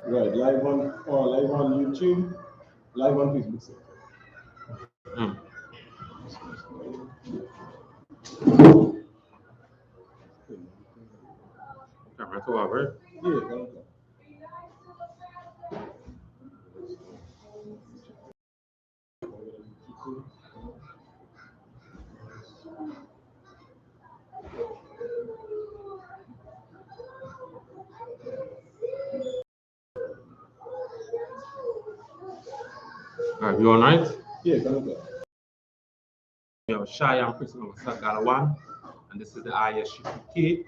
Right, live on YouTube, live on Facebook. Mm. Camera to over. Yeah, okay. Alright, you all right? Yeah, okay. You have SHALAM Principal Galawan, and this is the I.S.U.P.K.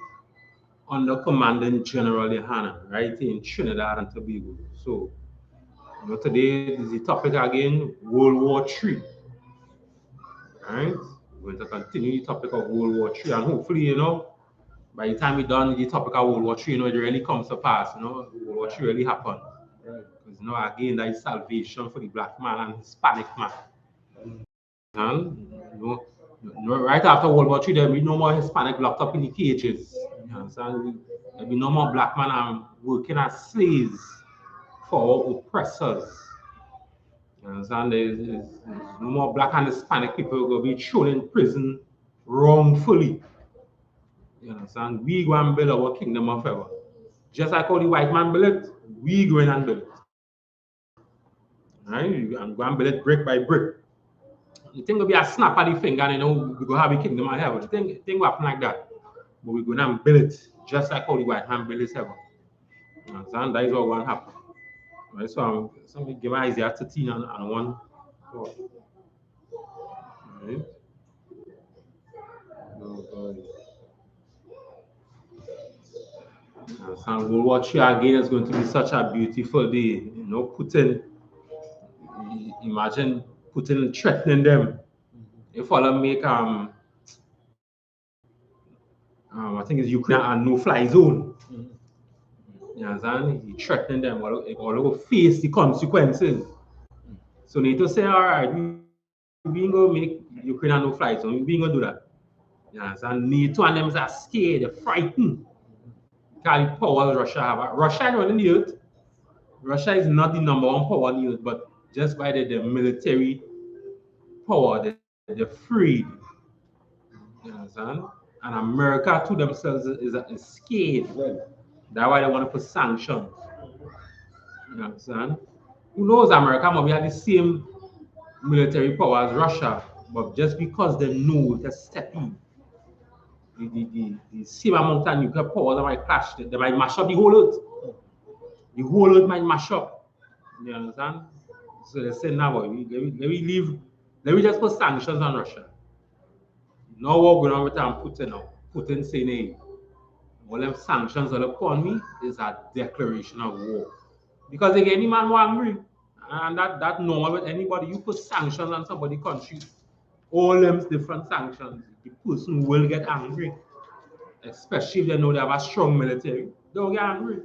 under Commandant General YAHANNA, right in Trinidad and Tobago. So, today is the topic again, World War III. Right? We're going to continue the topic of World War III, and hopefully, by the time we're done with the topic of World War III, it really comes to pass, World War III really happened. Right. Because, again, that is salvation for the black man and Hispanic man. And, right after World War III, there'll be no more Hispanic locked up in the cages. You understand? There'll be no more black men working as slaves for oppressors. You understand? There's no more black and Hispanic people going to be thrown in prison wrongfully. You understand? We go and build our kingdom of heaven. Just like how the white man built it, we go in and build it. Right? And go and build it brick by brick. The thing will be a snap at the finger and we go have a kingdom of heaven. The thing will happen like that. But we're going to build it just like how the white man built his heaven. You understand? That is what will happen. Right? So we give Isaiah 13 and 1. Right? And World War III again is going to be such a beautiful day. Putin, imagine Putin threatening them. If all make I think it's Ukraine a no-fly zone. You understand? He threatening them, all will face the consequences. So NATO say, all right, we ain't gonna make Ukraine a no-fly zone. We ain't gonna do that. You understand? NATO and them are scared, they're frightened. Because the power Russia have. Russia is on the earth. Russia is not the number one power on the earth, but just by the military power, they're free. You understand? And America to themselves is scared. That's why they want to put sanctions. You understand? Who knows America might have the same military power as Russia, but just because they know to step in, the same amount of nuclear power that might clash, they might mash up the whole earth. The whole earth might mash up. You understand? So they say now, let me just put sanctions on Russia. Now what going on with Putin now? Putin saying, hey, all them sanctions all upon me is a declaration of war. Because again, any man will angry. And that normal with anybody. You put sanctions on somebody's country, all them different sanctions, the person will get angry. Especially if they know they have a strong military. They'll get angry.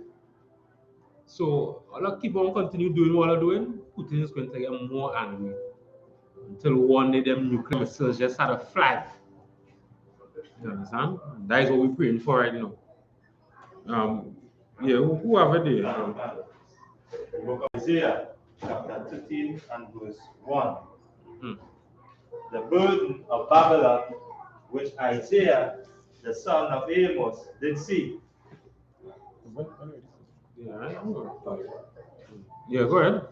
So I'll keep on continue doing what they're doing. Putin is going to get more angry. Until one day them nuclear missiles just start to fly. You understand? That is what we're praying for right now. Yeah, whoever did. The book of Isaiah, chapter 13 and verse 1. The burden of Babylon, which Isaiah, the son of Amos, did see. Yeah, go ahead.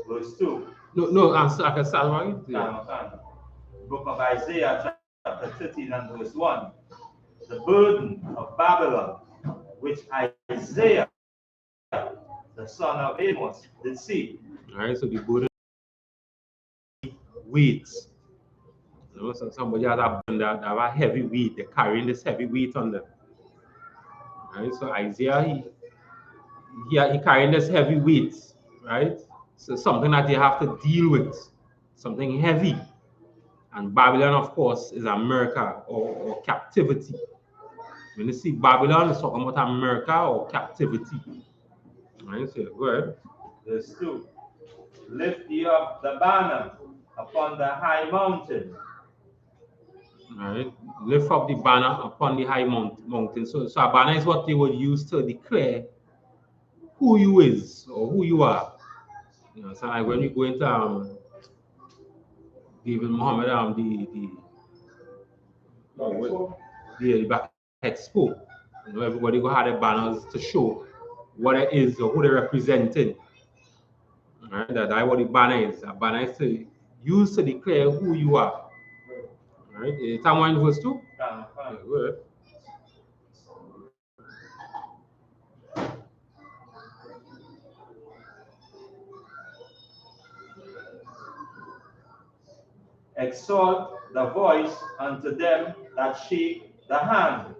Verse 2. No, I can start right. The book of Isaiah, chapter 13 and verse 1. The burden of Babylon, which Isaiah, the son of Amos, did see. All right, so the burden weights. So somebody has a burden that have a heavy weight. They're carrying this heavy weight on them. All right, so Isaiah, he carrying this heavy weight, right? So something that they have to deal with, something heavy. And Babylon, of course, is America or captivity. When you see Babylon, it's talking about America or captivity. Right, so go ahead. Verse 2. Lift ye up the banner upon the high mountain. All right, lift up the banner upon the high mountain. So a banner is what they would use to declare who you is or who you are. You know, so like when you go into David Muhammad the back expo, you know, everybody go have their banners to show what it is or who they're representing. Right? That's what the banner is. A banner is to use to declare who you are. Right? Someone verse 2? Yeah, good. Exalt the voice unto them that shake the hand,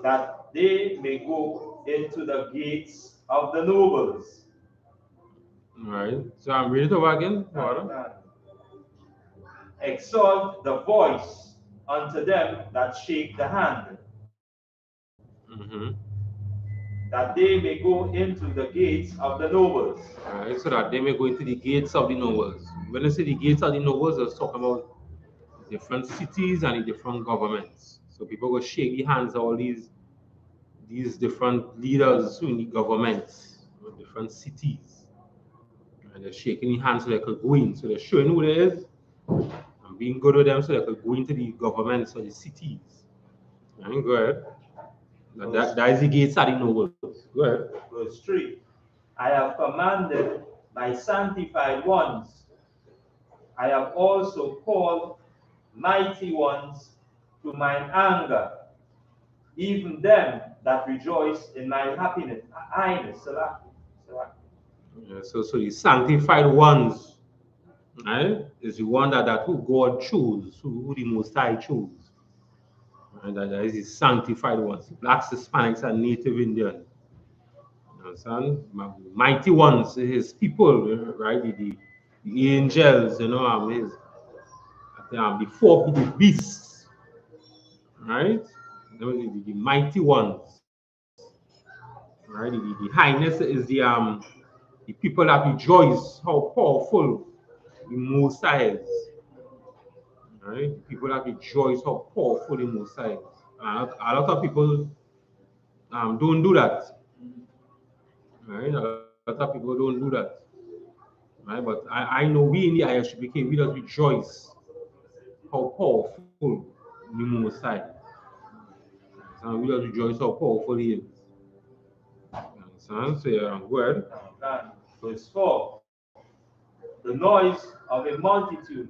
that they may go into the gates of the nobles. All right. So I'm reading it over again. Exalt the voice unto them that shake the hand, that they may go into the gates of the nobles. All right. So that they may go into the gates of the nobles. When I say the gates of the nobles, I was talking about different cities and the different governments. So people go shake the hands of all these different leaders in the governments, different cities. And they're shaking the hands so they could go in. So they're showing who they is and being good with them so they could go into the governments or the cities. And go ahead. That is the gates of the nobles. Go ahead. Verse 3. I have commanded my sanctified ones. I have also called mighty ones to mine anger, even them that rejoice in my happiness. Yeah, so the sanctified ones, right, is the one that who God chose, who the Most High chose. And that is the sanctified ones. Blacks, Hispanics, and Native Indian. You understand? Mighty ones, his people, right? The angels, you know, his the four the beasts, right? The mighty ones, right? The highness is the people that rejoice how powerful the Most High is, right? The people that rejoice how powerful the Most High is. A lot of people don't do that, right? A lot of people don't do that, right? But I know we in the I.S.U.P.K, we just rejoice how powerful the Most High. And we just rejoice how powerful He is. Understand? So yeah, word. Verse 4. The noise of a multitude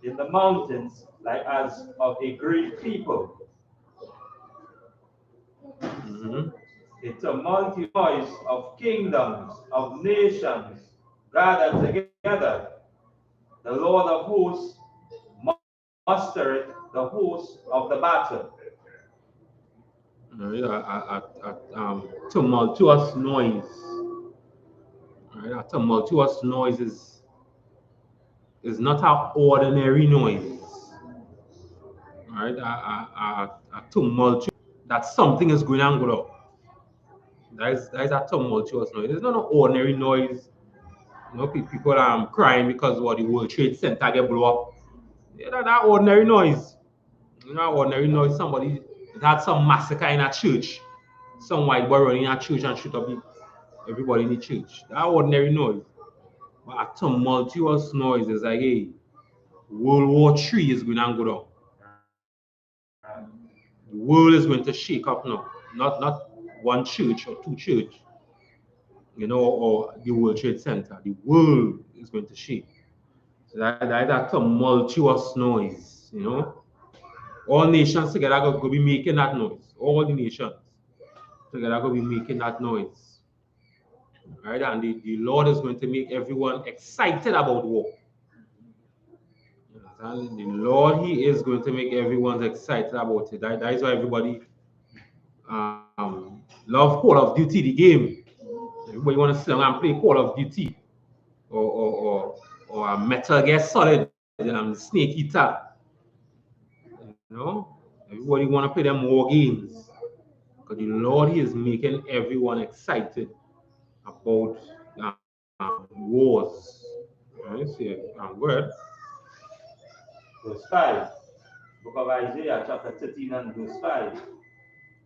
in the mountains, like as of a great people. A tumultuous noise of kingdoms, of nations gathered together. The Lord of hosts mustereth the host of the battle. Tumultuous noise. Right? A tumultuous noise is not an ordinary noise. Right? A tumultuous that something is going on with us. That is a tumultuous noise. It's not an ordinary noise. You know, people are crying because what the World Trade Center get blow up. Yeah, that ordinary noise. You know, ordinary noise. Somebody had some massacre in a church. Some white boy running in a church and shoot up everybody in the church. That ordinary noise. But a tumultuous noise is like, hey, World War III is going to go down. The world is going to shake up now. Not one church or two churches, you know, or the World Trade Center. The world is going to shake. So that tumultuous noise, you know. All nations together are going to be making that noise. All the nations together are going to be making that noise. Right? And the Lord is going to make everyone excited about war. And the Lord, He is going to make everyone excited about it. That is why everybody love Call of Duty, the game. Everybody want to sit down and play Call of Duty or Metal Gear Solid, Snake Eater. You know, everybody want to play them war games. Because the Lord, He is making everyone excited about wars. Right? So, word. Verse 5. Book of Isaiah, chapter 13 and verse 5.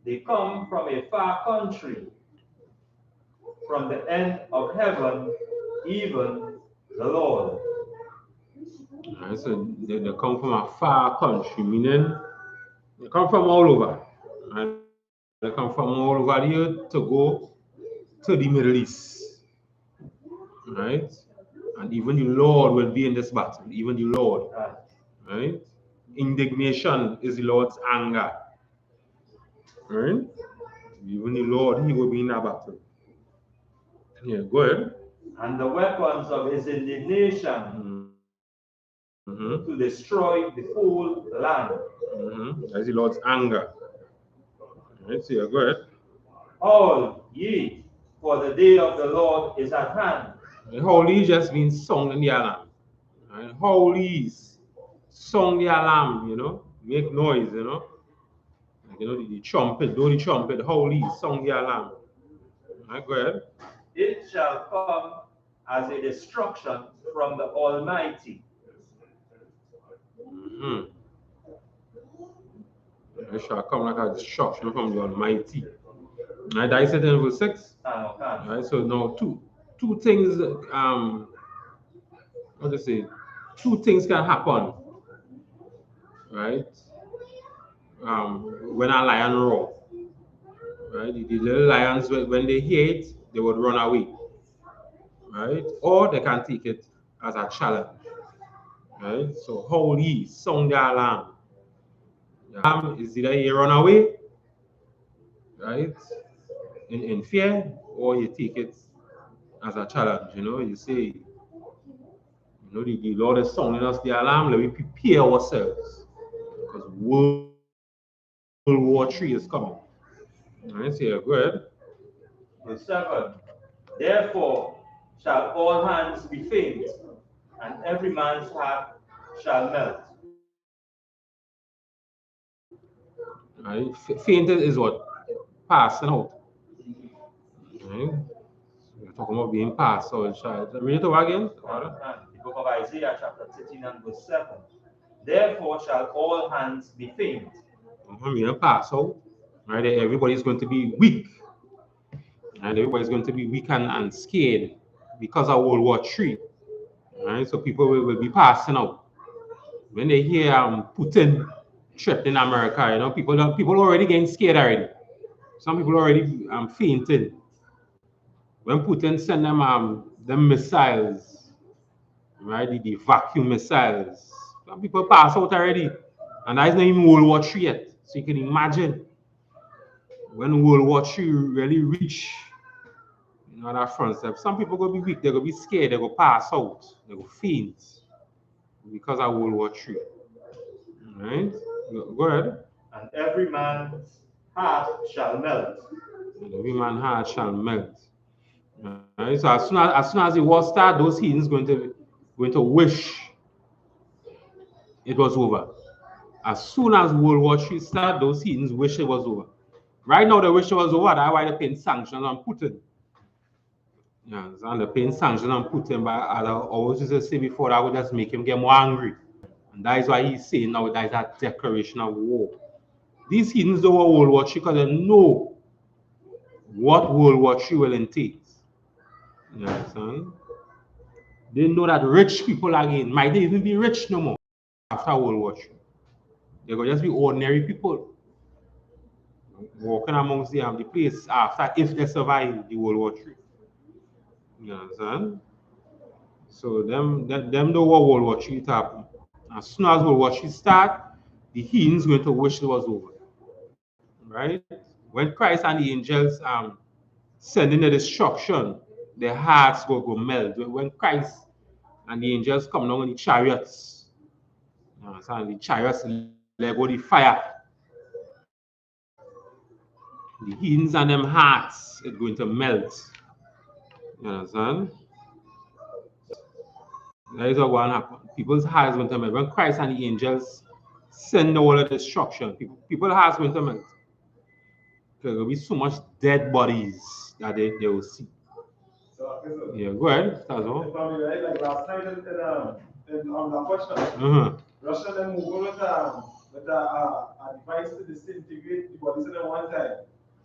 They come from a far country, from the end of heaven, even the Lord. Right, so they come from a far country, meaning they come from all over. Right? They come from all over the earth to go to the Middle East. Right? And even the Lord will be in this battle. Even the Lord. Right? Indignation is the Lord's anger. Right? Even the Lord, he will be in that battle. Yeah, go ahead. And the weapons of his indignation to destroy the whole land. That's the Lord's anger. Right, so yeah, go ahead. All ye, for the day of the Lord is at hand. And holy just means song in the alarm. Right? Holy, song the alarm, make noise, Like, the trumpet, blow the trumpet, holy, song the alarm. Right, go ahead. It shall come as a destruction from the Almighty. It shall come like a destruction from the Almighty. Right, that is it in verse 6. Right, so now two things, what to say, two things can happen. Right? When a lion roar. Right? The little lions, when they hear it, they would run away. Right? Or they can take it as a challenge. Right? So holy, sound the alarm. The alarm is either you run away, right? In fear, or you take it as a challenge. You say, the Lord is sounding us the alarm, let me prepare ourselves. Because World War III is coming. Right? So yeah, go ahead. Verse 7. Therefore shall all hands be faint, and every man's heart shall melt. Right? Fainted is what? Passing out. Right? We're talking about being passed out. Shall I read it over again? The book of Isaiah, chapter 13 and verse 7. Therefore shall all hands be faint. Being passed out. Right? Everybody's going to be weak. And everybody's going to be weak and scared because of World War III. Right? So people will be passing out. When they hear Putin threatening America, people already getting scared already. Some people already fainting. When Putin send them missiles, right, the vacuum missiles, some people pass out already. And that is not even World War III yet. So you can imagine when World War III really reach that front step, some people going to be weak, they're going to be scared, they're going to pass out, they're going to faint because of World War III. Right? Go ahead. And every man's heart shall melt. And every man's heart shall melt. Right? So as soon as the war starts, those heathens going to wish it was over. As soon as World War III started, those heathens wish it was over. Right now, they wish it was over. That's why they're paying sanctions on Putin. Yeah, and they're paying sanctions on Putin. But as I always used to say before, that would just make him get more angry. And that is why he's saying now that is a declaration of war. These heathens don't want World War III because they know what World War III will entail. You understand? They know that rich people again might they even be rich no more after World War III. They're going to just be ordinary people walking amongst the place after if they survive the World War III. You understand? So them know what World War III happened. As soon as World War III start, the heathens going to wish it was over. Right? When Christ and the angels sending the destruction, their hearts go melt. When Christ and the angels come down in the chariots, you understand? The chariots let go the fire. The heathens and them hearts is going to melt. You understand? That is what going to happen. People's hearts going to melt. When Christ and the angels send all the destruction, people's hearts going to melt. There will be so much dead bodies that they will see. Yeah, go ahead. That's all. Like last night in the question, Russia then moved with a advised to disintegrate the bodies at one time.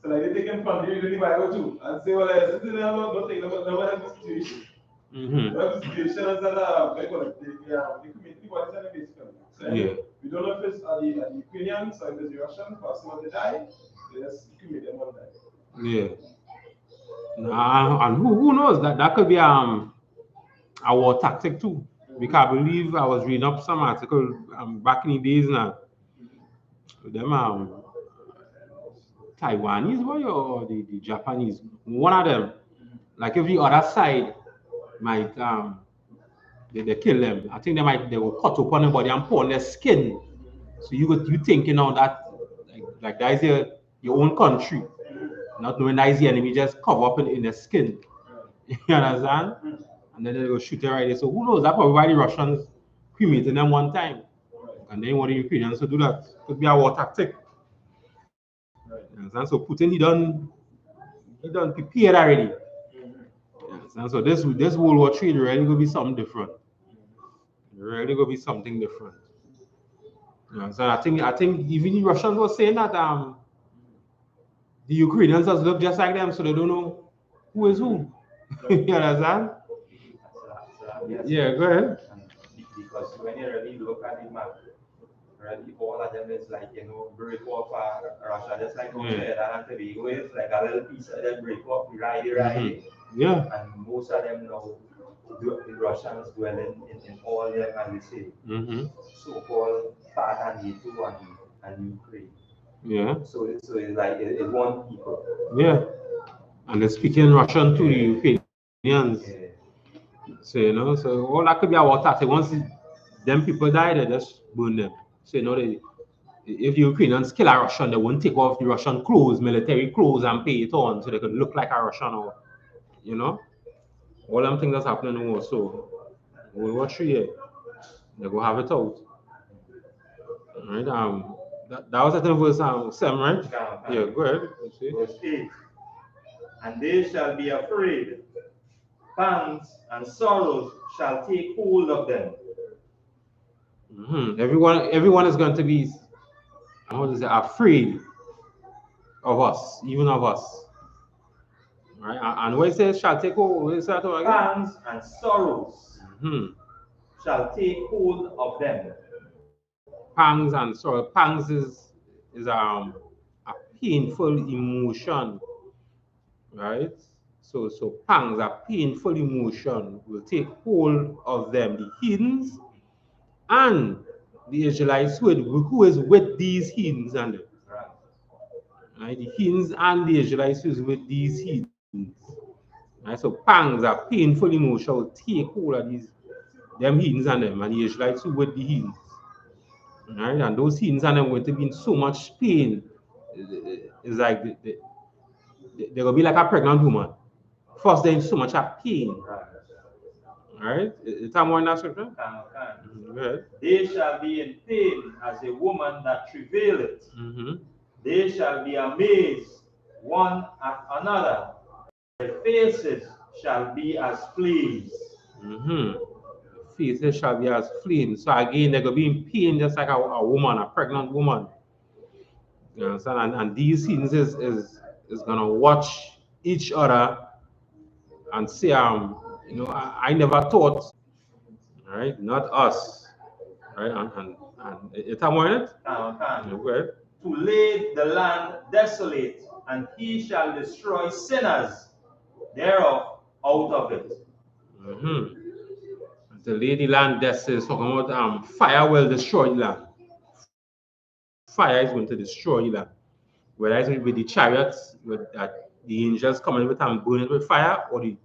So like they take him from the Bible too and say, well, this is not take never have the situation. The situation is that they commit the bodies and basically. So we don't know if it's the Ukrainians or if it's the Russians, but someone they die, they just commit them one time. Yeah. And who knows that could be a war tactic too. Because I believe I was reading up some article back in the days now. Them Taiwanese boy or the Japanese, one of them. Like if the other side might they kill them. I think they will cut open their body and pull on their skin. So you thinking now that like that is your own country, not knowing that is the enemy, just cover up in the skin. You understand? And then they go shoot it right there. So who knows? That's probably why the Russians cremated them one time. And then what the Ukrainians to do that. Could be a war tactic. You understand? So Putin he done prepared already. You understand? So this World War III really gonna be something different. Really gonna be something different. You understand? I think even the Russians were saying that the Ukrainians just look just like them, so they don't know who is who. You understand? Yeah, go ahead. Because when you really look at the map, really all of them is like, break off Russia, just like and Tobago is like a little piece of them break off, right. Yeah. And most of them now, the Russians dwelling in all them, and we say, so-called part and NATO and Ukraine. Yeah. So it's like it's one people. Yeah. And they're speaking Russian to the Ukrainians. Yeah. So so all that could be a war tactic. Once them people die, they just burn them. So if the Ukrainians kill a Russian, they won't take off the Russian clothes, military clothes, and pay it on so they could look like a Russian or all them things that's happening now. So World War III, they go have it out. Right? That was at verse 7, right? Yeah, go ahead. Verse 8. And they shall be afraid, pangs and sorrows shall take hold of them. Everyone is going to be, afraid of us, even of us. Right? And what it says shall take hold, pangs and sorrows shall take hold of them. Pangs and sorrow. Pangs is a painful emotion, right? So pangs, a painful emotion, will take hold of them. The heathens and the Israelites who is with these heathens and them. Right? The heathens and the Israelites who is with these heathens. Right? So pangs, a painful emotion, will take hold of them heathens and them, and the Israelites who with the heathens. Right? And those heathens and them going to be in so much pain. It's like they're gonna be like a pregnant woman. First, they're in so much pain. Right? Is that more in that scripture? They shall be in pain as a woman that travaileth. They shall be amazed one at another. Their faces shall be as flames. Faces shall be as flames. So again, they're gonna be in pain just like a woman, a pregnant woman. You understand? And these scenes is gonna watch each other and say, I never thought, right? Not us, right? And it's a more in it. To lay the land desolate, and he shall destroy sinners thereof out of it. To lay the land desolate, talking about fire will destroy the land. Fire is going to destroy the land. Whether it's with the chariots, with the angels coming with and burning with fire, or the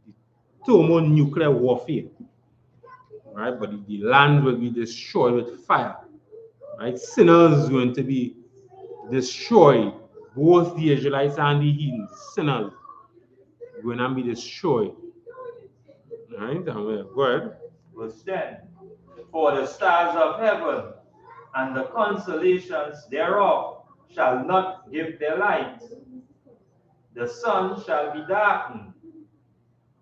thermonuclear warfare. Right? But the land will be destroyed with fire. Right? Sinners going to be destroyed. Both the Israelites and the heathens, sinners, going to be destroyed. Right? And go ahead. Verse 10. For the stars of heaven and the constellations thereof shall not give their light. The sun shall be darkened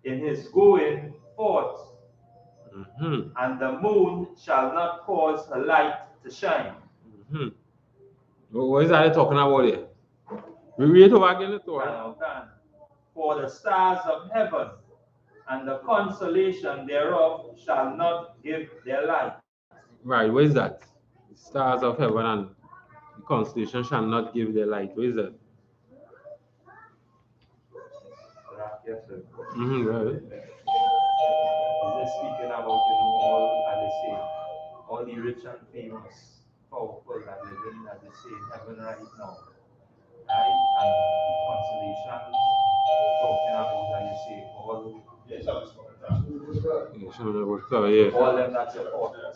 in his going forth, and the moon shall not cause her light to shine. What is that talking about here? We read over again the Torah. For the stars of heaven and the consolation thereof shall not give their light. Right, where is that? The stars of heaven and the constellation shall not give their light. Where is that? Right. Is this speaking about, all, as they say, all the rich and famous, powerful that living, as they say, in heaven right now, right? And the consolation, talking about, as you say, all, Yeah. all them that support them,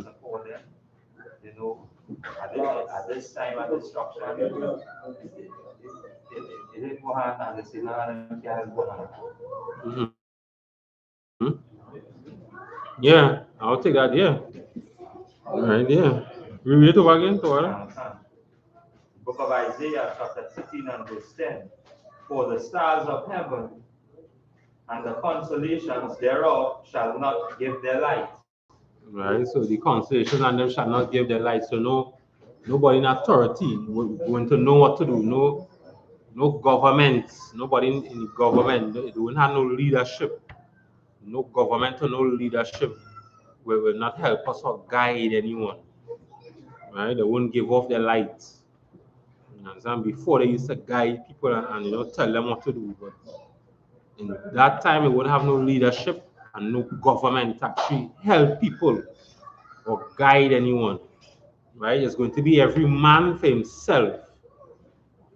support them, at this time of destruction, it didn't go hand, as they say, none of them can go hand. Yeah, I'll take that. Yeah. Right. Yeah. We read over again, Torah. Book of Isaiah, chapter 15 and verse 10. For the stars of heaven and the constellations thereof shall not give their light. Right. So the constellations and them shall not give their light. So nobody in authority going to know what to do. No government. Nobody in the government. They won't have no leadership. No government or no leadership will not help us or guide anyone. Right? They won't give off their light. And before they used to guide people and tell them what to do, but in that time it wouldn't have no leadership and no government to actually help people or guide anyone. Right? It's going to be every man for himself.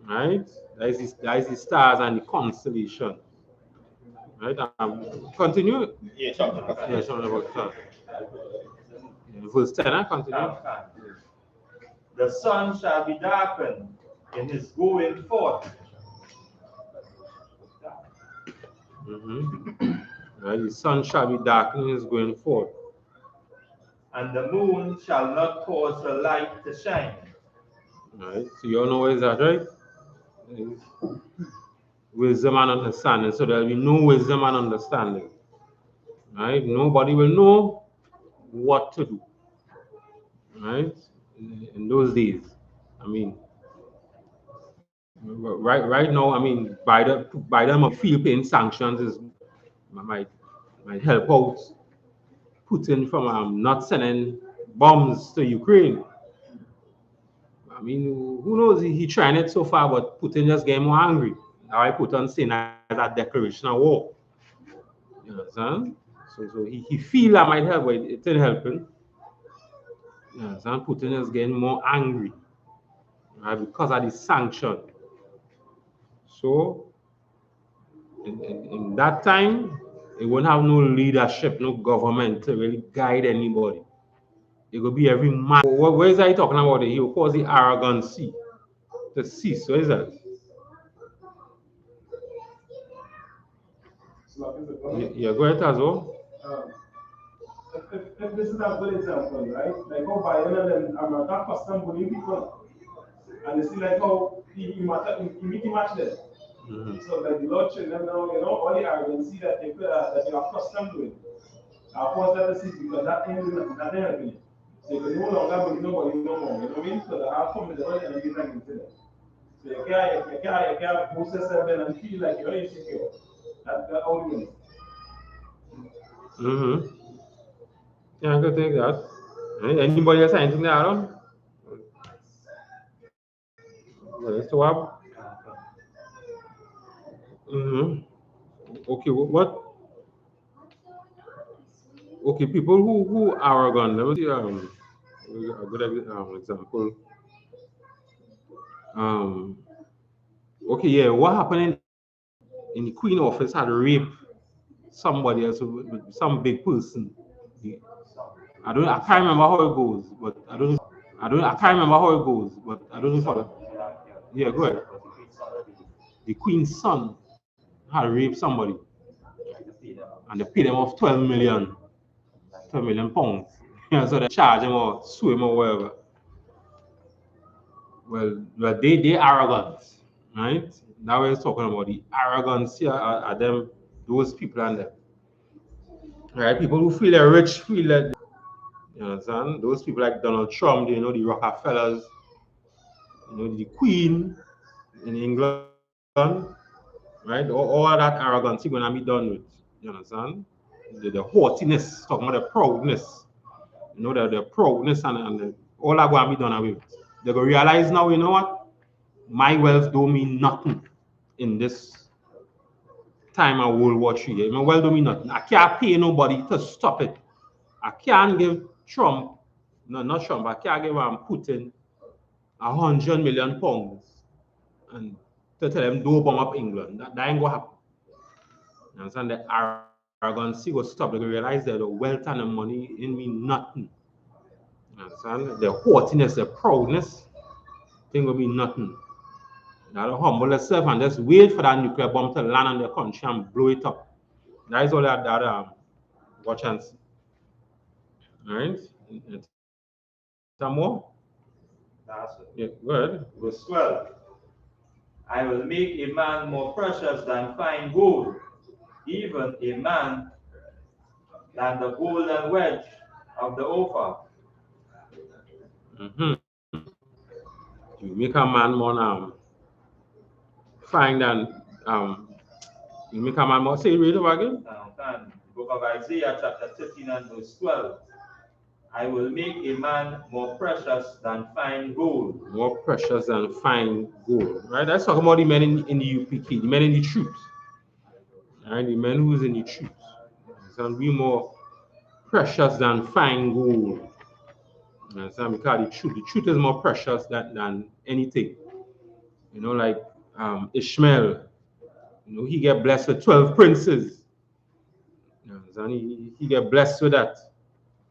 Right? That is the stars and the constellation. Right? Continue. Yeah, something about that. Verse 10, I continue. The sun shall be darkened in his going forth. Right? The sun shall be darkened in his going forth. And the moon shall not cause her light to shine. Right? So you all know where is that, right? Wisdom and understanding. So there will be no wisdom and understanding. Right? Nobody will know what to do. Right? In those days. I mean, right now, I mean, by them Philippine sanctions is might help out Putin from not sending bombs to Ukraine. I mean, who knows? He tried it so far, but Putin just get more angry. Now I put on saying as a declaration of war. You understand? So he feel that might help, but it didn't help him. You understand? Putin is getting more angry, right, because of the sanction. So in that time, it won't have no leadership, no government to really guide anybody. It will be every man. Where is he talking about? He will cause the arrogancy to cease. Where is that? Yeah, go ahead as well. If this is a good example, right? Like how Biden and them are not custom bullying people. And they see like how he match them. So like the Lord children now, all the arrogancy that they are accustomed with. Of course that is because that ain't helping you. So you can no longer believe nobody no more. You know what I mean? So they have come with the and give them into them. So you can't boost yourself and feel like you're insecure. That's all you need. Yeah, I could take that. Anybody else anything to add on? So what? Okay, what? Okay, people who arrogant. Let me see. A good example. Okay, yeah. What happened in the Queen office had raped somebody else, some big person. I can't remember how it goes, but I can't remember how it goes, but I don't know. Yeah, go ahead. The Queen's son had raped somebody, and they paid him off 12 million pounds. So they charge him or sue him or whatever. Well, they arrogant, right? Now we're talking about the arrogance here are them, those people and them. Right? People who feel they're rich, feel that You understand? Those people like Donald Trump, you know, the Rockefellers, you know, the Queen in England, right? All that arrogancy gonna be done with. You understand? The haughtiness, talking about the proudness. You know, the proudness and all that gonna be done away with. They're gonna realize now, you know what? My wealth don't mean nothing in this time of World War III. My wealth don't mean nothing. I can't pay nobody to stop it. I can't give Trump, no, not Trump, I can't give Putin £100 million and to tell them don't bomb up England. That ain't gonna happen. You understand? The arrogancy will stop. They will realize that the wealth and the money in mean nothing. You understand? The haughtiness, the proudness, thing will mean nothing. Now humble yourself and just wait for that nuclear bomb to land on the country and blow it up. That is all that watch and see. All right? Some more? That's it. Yeah, good. Verse 12. I will make a man more precious than fine gold, even a man than the golden wedge of the Ophir. You make a man more fine than you make a man more. Say read over again. The book of Isaiah, chapter 13 and verse 12. I will make a man more precious than fine gold. More precious than fine gold. Right? That's talking about the men in the UPK, the men in the troops. Right? The men who's in the troops. So be more precious than fine gold. So because the truth is more precious than anything. You know, like Ishmael, you know, he get blessed with 12 princes. You know, so he get blessed with that.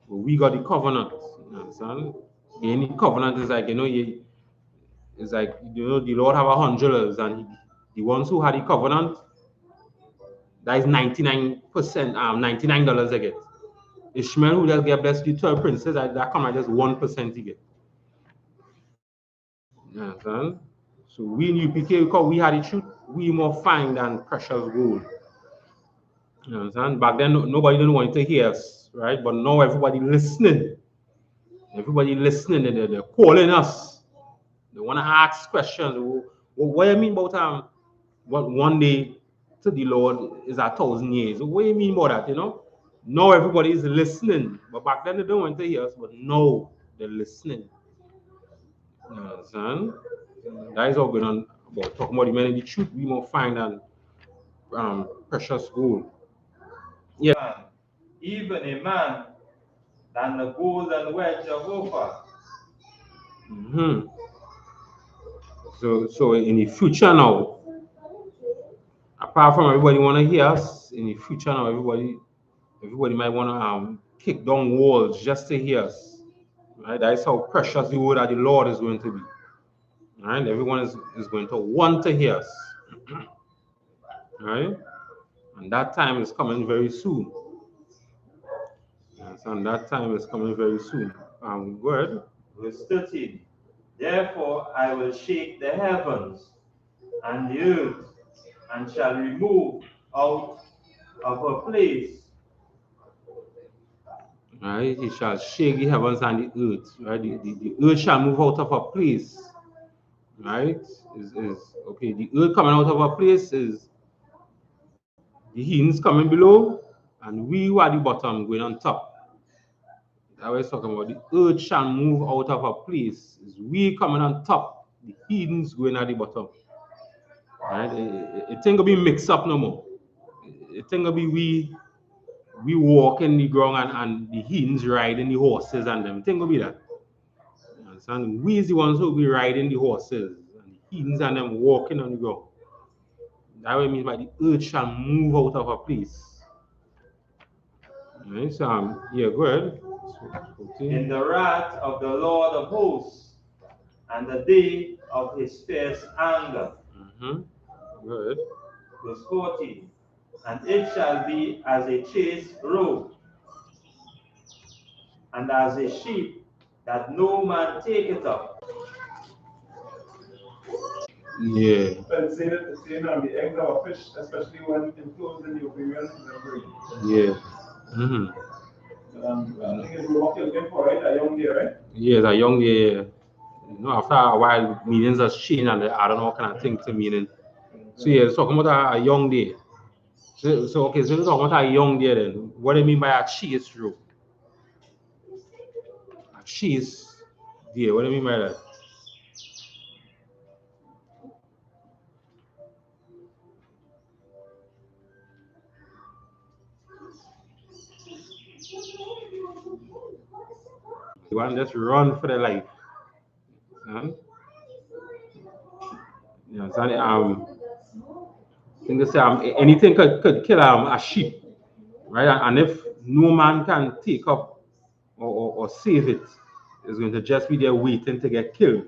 But we got the covenant. You understand? Any covenant is like, you know, it's like, you know, the Lord have $100 and the ones who had the covenant, that is 99%, $99 they get. Ishmael who just get blessed with 12 princes, that come at just 1% he get. You understand? So we in UPK, because we had the truth, we more fine than precious gold. You understand? Back then, nobody didn't want to hear us, right? But now everybody listening. Everybody listening, they're calling us. They want to ask questions. What do you mean about what one day to the Lord is 1,000 years? What do you mean by that, you know? Now everybody is listening. But back then they don't want to hear us, but now they're listening. You understand? That is all going on about talking about the men in the truth. We more fine than precious gold. Yeah. Even a man than the golden wedge of Ophir. So in the future now, apart from everybody want to hear us, in the future now, everybody might want to kick down walls just to hear us. Right? That is how precious the word of the Lord is going to be. Right? Everyone is going to want to hear us. Right? And that time is coming very soon. Yes, and that time is coming very soon. Good. Verse 13. Therefore I will shake the heavens and the earth, and shall remove out of her place. Right? He shall shake the heavens and the earth. Right? The earth shall move out of her place. Right? Is okay. The earth coming out of her place is the heathens coming below, and we who are the bottom going on top. That was talking about the earth shall move out of her place. Is we coming on top, the heathens going at the bottom. Right? It ain't gonna be mixed up no more. It ain't gonna be we walk in the ground and the heathens riding the horses and them. It ain't gonna be that. You understand? We is the ones who will be riding the horses and the heathens and them walking on the ground. That way means by the earth shall move out of her place. Right? So yeah, go ahead. In the wrath of the Lord of hosts, and the day of his fierce anger. Good. Verse 14. And it shall be as a chaste robe, and as a sheep that no man taketh up. Yeah. But it's saying the eggs of a fish, especially when enclosed in the ovarian membrane. Yeah. I think it's Roma killed him for it, a young day, right? Yes, a young day. You know, after a while, meanings has changed and I don't know what kind of thing to meaning. So yeah, it's talking about a young day. So okay, so we're talking about a young day then. What do you mean by a chase rope? A chase day, what do you mean by that? You want to just run for their life. Yeah, so, I think they say anything could kill a sheep, right? And if no man can take up or save it, it's going to just be there waiting to get killed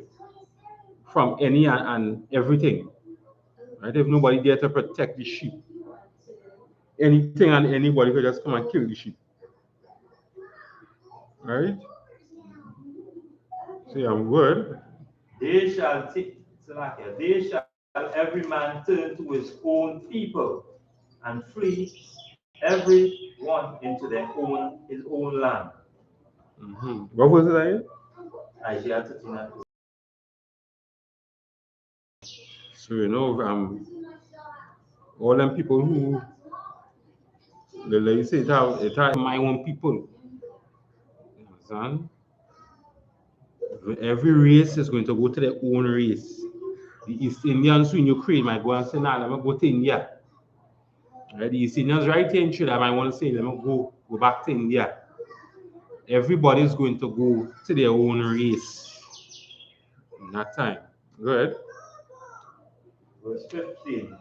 from any and everything, right? If nobody there to protect the sheep, anything and anybody could just come and kill the sheep, right? So yeah, I'm good. They shall every man turn to his own people and flee every one into his own land. What was it? Isaiah 39. So you know, all them people who, like you say, it are my own people. You understand? Every race is going to go to their own race. The East Indians in Ukraine might go and say, nah, let me go to India. Right? The East Indians right here in Trinidad might want to say, let me go back to India. Everybody is going to go to their own race in that time. Go ahead. Verse 15.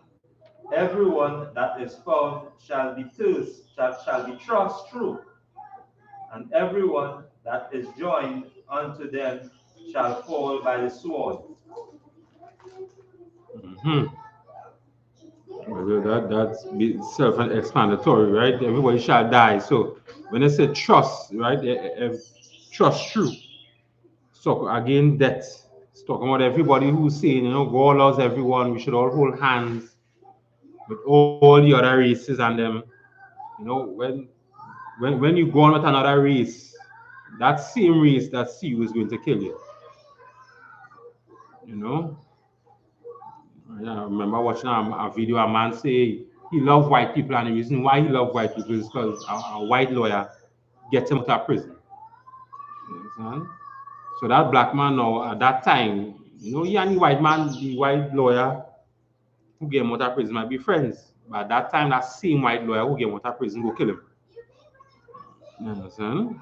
Everyone that is found shall be thrust through, and everyone that is joined unto them shall fall by the sword. Well, that's self-explanatory, right? Everybody shall die. So when they say trust, right? Trust true. So again, death. It's talking about everybody who's saying, you know, God loves everyone. We should all hold hands with all the other races and them. You know, when you go on with another race, that same race that see you is going to kill you. You know? I remember watching a video, a man say he loved white people, and the reason why he loved white people is because a white lawyer gets him out of prison. You understand? So that black man now, at that time, you know, he and the white man, the white lawyer who get him out of prison might be friends. But at that time, that same white lawyer who get him out of prison go kill him. You understand?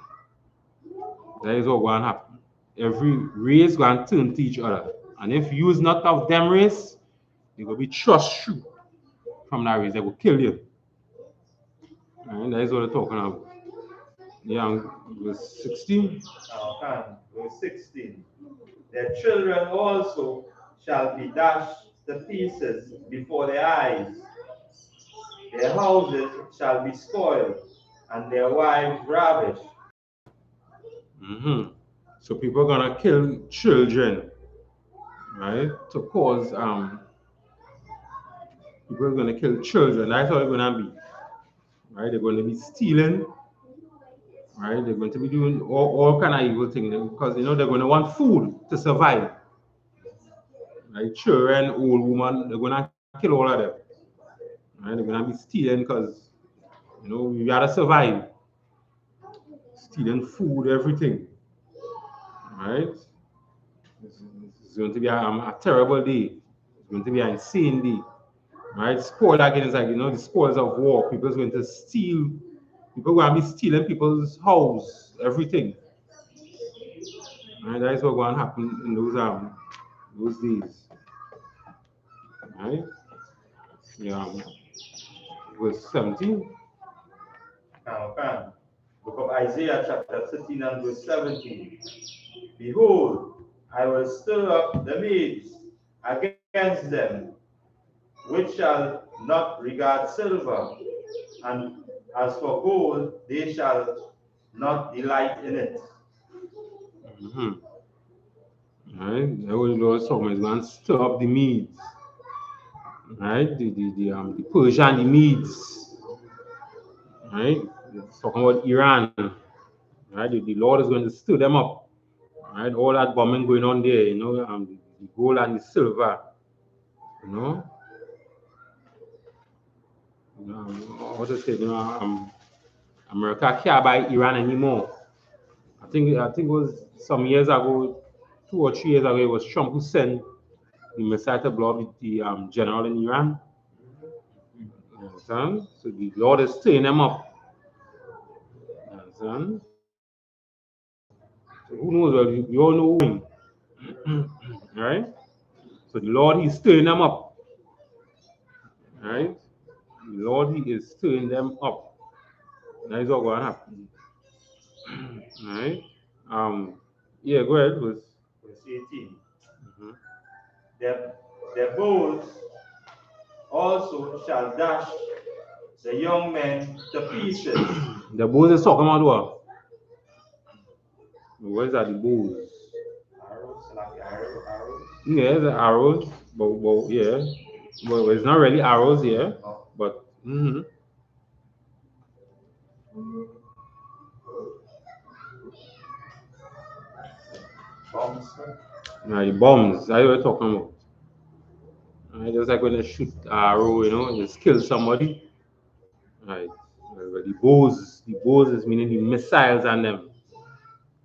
That is what going to happen. Every race going to turn to each other. And if you is not of them race, you will be thrust through from that race. They will kill you. And that is what they're talking about. Yeah, verse 16. Verse 16. Their children also shall be dashed to pieces before their eyes. Their houses shall be spoiled, and their wives ravished. So people are gonna kill children, right? To cause people are gonna kill children. That's how it's gonna be, right? They're going to be stealing, right? They're going to be doing all kind of evil things because you know they're going to want food to survive. Right? Children, old women, they're gonna kill all of them. Right? They're gonna be stealing because you know we gotta survive. Stealing food, everything. Right? It's going to be a terrible day. It's going to be an insane day. Right? Spoil again is like, you know, the spoils of war. People's going to steal. People are going to be stealing people's house, everything. Right? That is what's going to happen in those days. Right? Yeah. Verse 17. Book of Isaiah chapter 13 and verse 17. Behold, I will stir up the Medes against them, which shall not regard silver, and as for gold, they shall not delight in it. Right? The Holy Lord talking is going to stir up the Medes. Right? The Persian, the Medes. Right? It's talking about Iran. Right? The Lord is going to stir them up. Right? All that bombing going on there, you know, the gold and the silver, you know. What to say, you know, America can't buy Iran anymore. I think it was some years ago, 2 or 3 years ago, it was Trump who sent the missile to blow up the general in Iran. You understand? So the Lord is stirring them up. You understand? So who knows? Well, you all know who. Right? So the Lord, He's stirring them up. Right? The Lord, He is stirring them up. That is what going to happen. Right? Yeah, go ahead. Verse 18. Their bows also shall dash the young men to pieces. The bows is talking about what? Where's that, the bows? Arrows, like arrows. Yeah, the arrows, but yeah. Well, it's not really arrows, yeah. But Bombs. the bombs, that's what we're talking about. Right? Just like when they shoot arrow, you know, just kill somebody. Right. But the bows is meaning the missiles and them.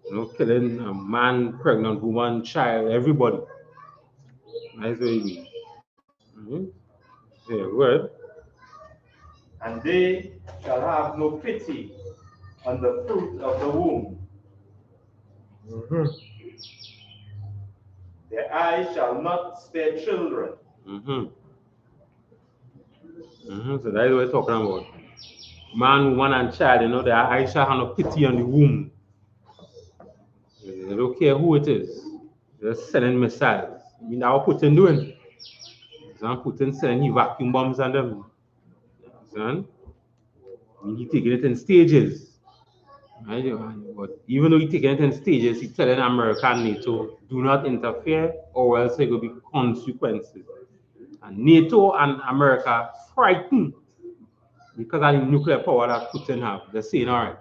You know, killing a man, pregnant woman, child, everybody. That's what it means. Yeah, good. And they shall have no pity on the fruit of the womb. Their eyes shall not spare children. So that is what we're talking about. Man, woman, and child, you know, their eyes shall have no pity on the womb. They don't care who it is. They're sending missiles. I mean, that's what Putin doing. Putin sending vacuum bombs on them. I mean, he's taking it in stages. Right? But even though he's taking it in stages, he's telling America and NATO, do not interfere or else there will be consequences. And NATO and America frightened because of the nuclear power that Putin have. They're saying, all right,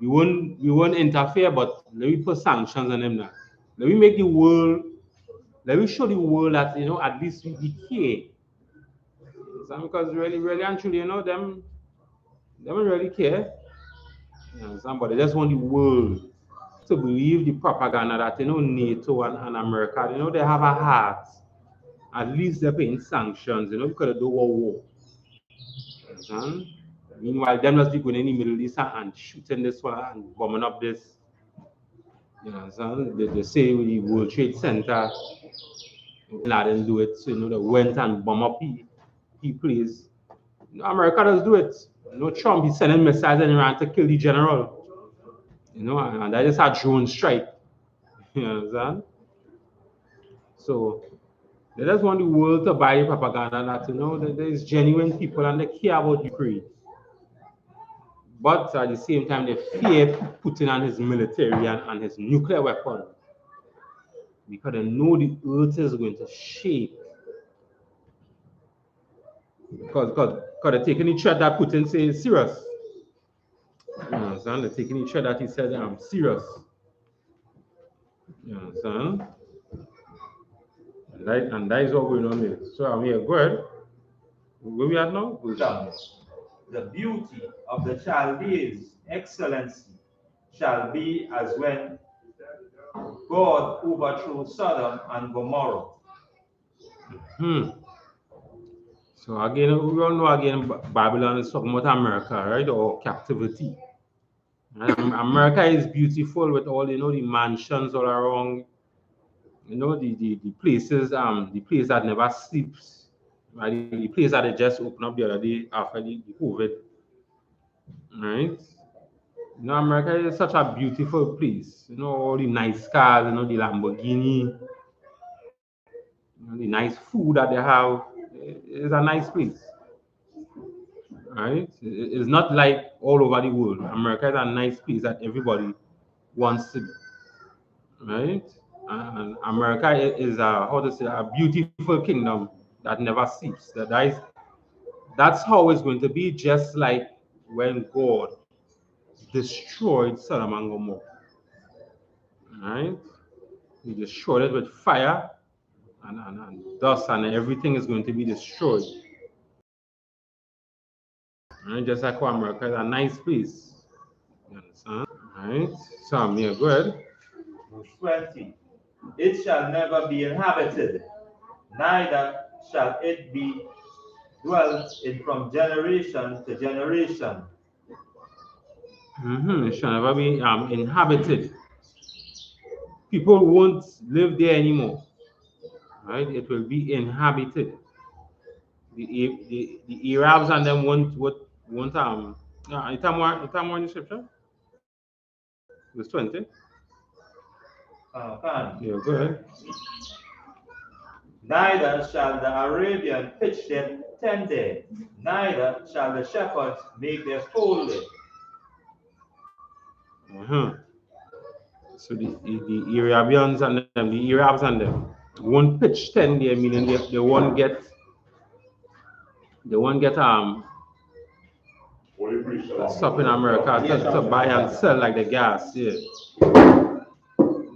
we won't interfere, but let me put sanctions on them now. Let me make the world, let me show the world that, you know, at least we care. Because really and truly, you know, them don't really care. You know, but they just want the world to believe the propaganda that, you know, NATO and America, you know, they have a heart. At least they're paying sanctions, you know, because they don't want war. Understand? Meanwhile, them just be going in the Middle East and shooting this one and bombing up this. You know, understand? They say the World Trade Center, I didn't do it, so, you know, they went and bomb up the place. You know, America does do it. You know, Trump is sending missiles in Iran to kill the general. You know, and that is a drone strike. You understand? So they just want the world to buy the propaganda that, you know, that there is genuine people and they care about Ukraine. But at the same time, they fear Putin and his military and his nuclear weapon. Because they know the earth is going to shake. Because they're taking the threat that Putin says serious. You understand? They're taking the threat that he said, I'm serious. You understand? And that is what going on there. So I'm here. Go ahead. Where we at now? The beauty of the Chaldees' excellency shall be as when God overthrew Sodom and Gomorrah. So again, we all know again Babylon is talking about America, right? Or captivity. And America is beautiful with all, you know, the mansions all around, you know, the places, the place that never sleeps. Right? The place that they just opened up the other day after the COVID. Right? You know, America is such a beautiful place. You know, all the nice cars, you know, the Lamborghini, you know, the nice food that they have. It's a nice place. Right? It's not like all over the world. America is a nice place that everybody wants to be. Right? And America is a, how to say, a beautiful kingdom that never sleeps. That's how it's going to be, just like when God destroyed Sodom and Gomorrah. Right? He destroyed it with fire and dust, and everything is going to be destroyed. Right? Just like America is a nice place. You understand? Right? So, yeah, go ahead. Verse 20. It shall never be inhabited, neither shall it be dwelt in from generation to generation. It shall never be inhabited. People won't live there anymore. Right? It will be inhabited. The Arabs and them won't item more in the scripture? Verse 20. Yeah, go ahead. Neither shall the Arabian pitch their tent there, neither shall the shepherds make their fold there. So the Arabians and them, the Arabs and them won't pitch tent there, meaning they won't get stuff in America to buy and sell like the gas, yeah.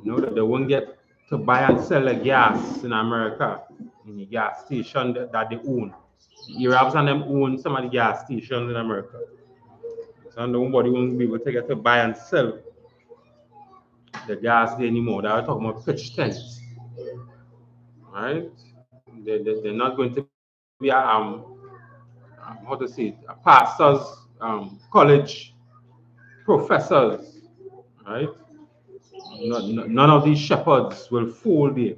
They won't get to buy and sell the gas in America in the gas station that they own. The Arabs and them own some of the gas stations in America. So nobody won't be able to get to buy and sell the gas there anymore. They're talking about pitch tents. Right? They're not going to be how to say it, pastors, college professors, right? None of these shepherds will fold there.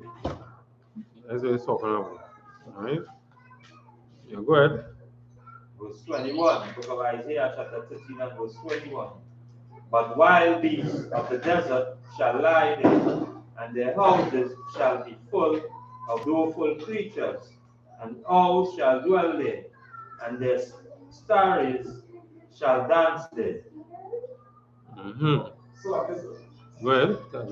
That's what he's talking about, right? Yeah, go ahead. Verse 21, book of Isaiah chapter 13 and verse 21. But wild beasts of the desert shall lie there, and their houses shall be full of doleful creatures, and owls shall dwell there, and their starries shall dance there. Go ahead. What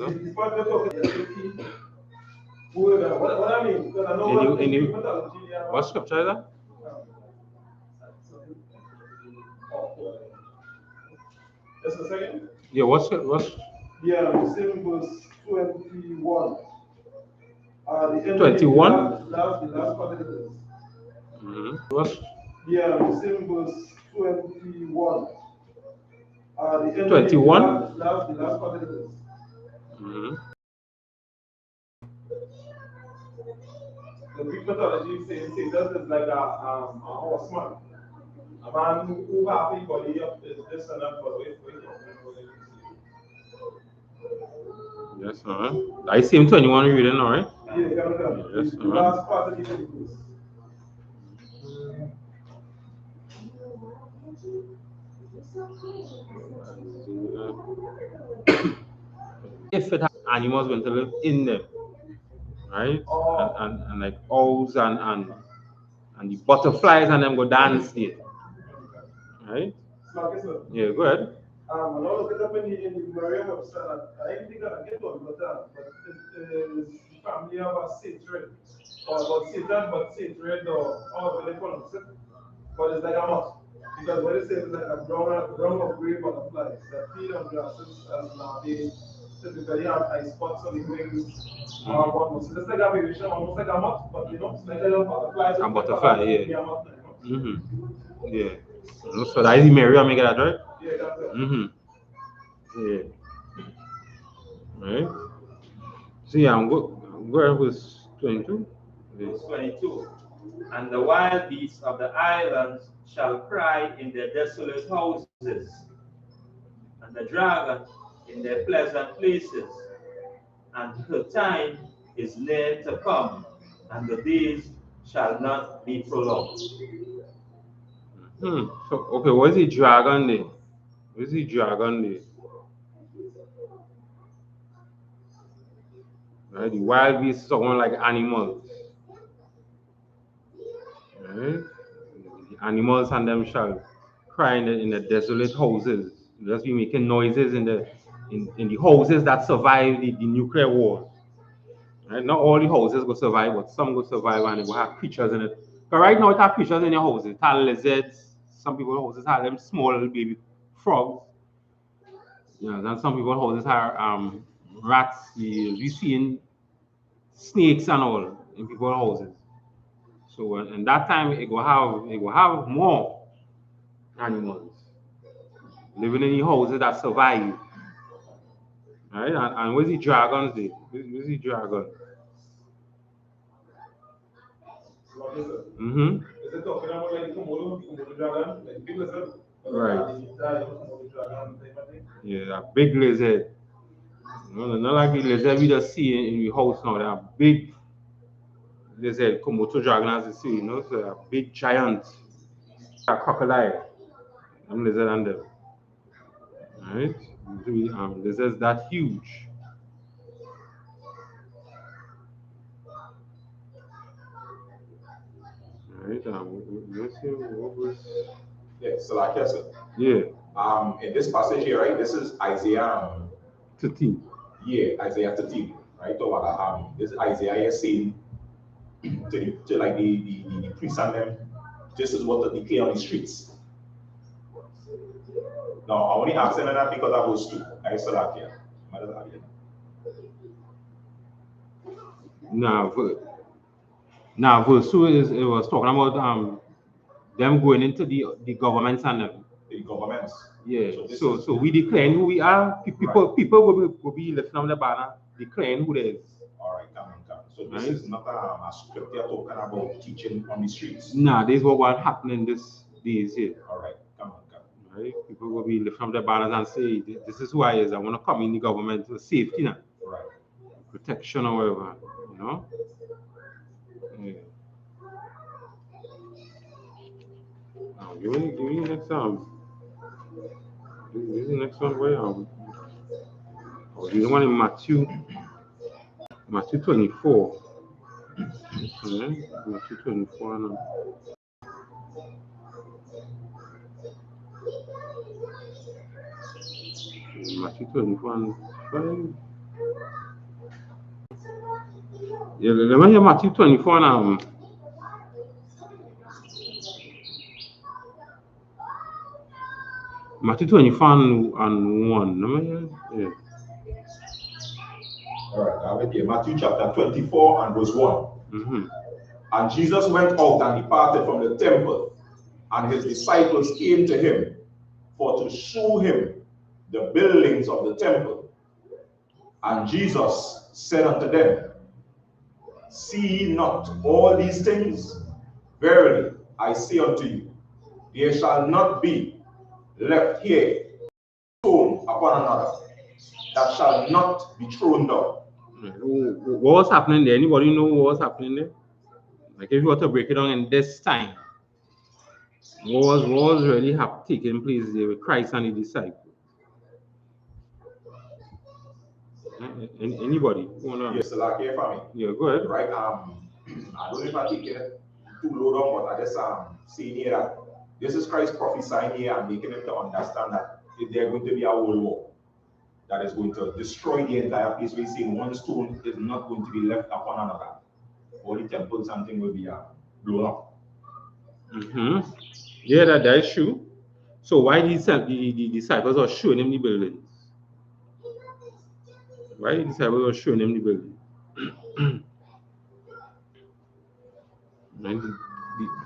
I mean, because I know what scripture is that? Just a second. Yeah, what's Yeah, same verse 21. The 21? That's the last part of the verse. What's Yeah, same verse 21. The 21? That's the last part of the verse. The Greek mythology says Satan is like a horseman. A man who has a body of this and that, but wait. Yes, I see him 21 reading, all right? Yeah, yes, the last part of the verse. If it has animals going to live in them, right? And like owls and the butterflies and them go dance there, right? Yeah, go ahead. I look it up in the Maria website. I didn't think I get one, but it is the family of a Satan, or about Satan, but Satan or what they call it. But it's like a moth. Because what it says is like a brown or gray butterflies that feed on grasses, and now they typically have eye spots on the wings. So it's like a variation, almost like a moth, but it's like a little butterfly. A butterfly, yeah. Yeah. So that is the Mary, make that right? Yeah, that's it. Yeah. Right. So yeah, I'm going with 22. Verse 22. And the wild beasts of the islands shall cry in their desolate houses, and the dragon in their pleasant places. And her time is near to come, and the days shall not be prolonged. So okay, what is the dragon there? What is the dragon there? Right, the wild beasts is someone like animals. Right? The animals and them shall cry in the desolate houses. Just be making noises in the houses that survive the nuclear war. Right? Not all the houses will survive, but some will survive and they will have creatures in it. But right now it have creatures in your houses. It have lizards. Some people's houses have them small little baby frogs. Yeah, and some people houses have rats. We seeing snakes and all in people's houses. So and that time it will have more animals living in the houses that survive. Right? And where's the dragons there? Where's the dragon? Mm-hmm. Is it talking about like Komodo dragon? Like big lizard? Right. Komodo dragon type of thing? Yeah, a big lizard. Not like the lizard we just see in the house now. They are big lizard, Komodo dragon as you see, so they are big giants. A crocodile. Them lizard and them. Right? Lizards that huge. Right? Let's see what was. Yeah, so like I said, Yeah. in this passage here, right, this is Isaiah 13. Yeah, Isaiah 13, right? So this is Isaiah is saying to like the priests and them, this is what to declare on the streets. Now I only ask that because I was too. I saw that here. Now verse 2 it was talking about them going into the governments and them. The governments. Yeah. So we declaring who we are. People will be lifting up the banner, declaring who they is. All right, come on. So this is not a scripture talking about teaching on the streets. Nah, this is what happening these days here. All right, come on. Right? People will be lifting up their banners and say, "This is who I is. I want to come in the government for safety, now, right? Protection or whatever, Yeah. Now, give me next This is the next one where the one in Matthew 24. Okay, Matthew 24 now. Matthew 24 and 5. Yeah, let me hear Matthew 24 now. Matthew 24 and 1. Let me hear. Yeah. All right, I'll get here. Matthew chapter 24 and verse 1. Mm-hmm. And Jesus went out and departed from the temple, and his disciples came to him for to show him the buildings of the temple. And Jesus said unto them, See ye not all these things? Verily, I say unto you, there shall not be left here stone upon another that shall not be thrown down. What was happening there? Anybody know what was happening there? Like if you were to break it down in this time, what was really taking place there with Christ and the disciples? Anybody? Yes, like here for me. Yeah, go ahead. Right. I don't know if I take it too low down, but I just saying here that this is Christ prophesying here and making them to understand that if there's going to be a world war that is going to destroy the entire place, we see one stone is not going to be left upon another. All the temples and things will be blown up. Mm-hmm. Yeah, that is true. So why the disciples are showing him the buildings? Why the disciples are showing him the building?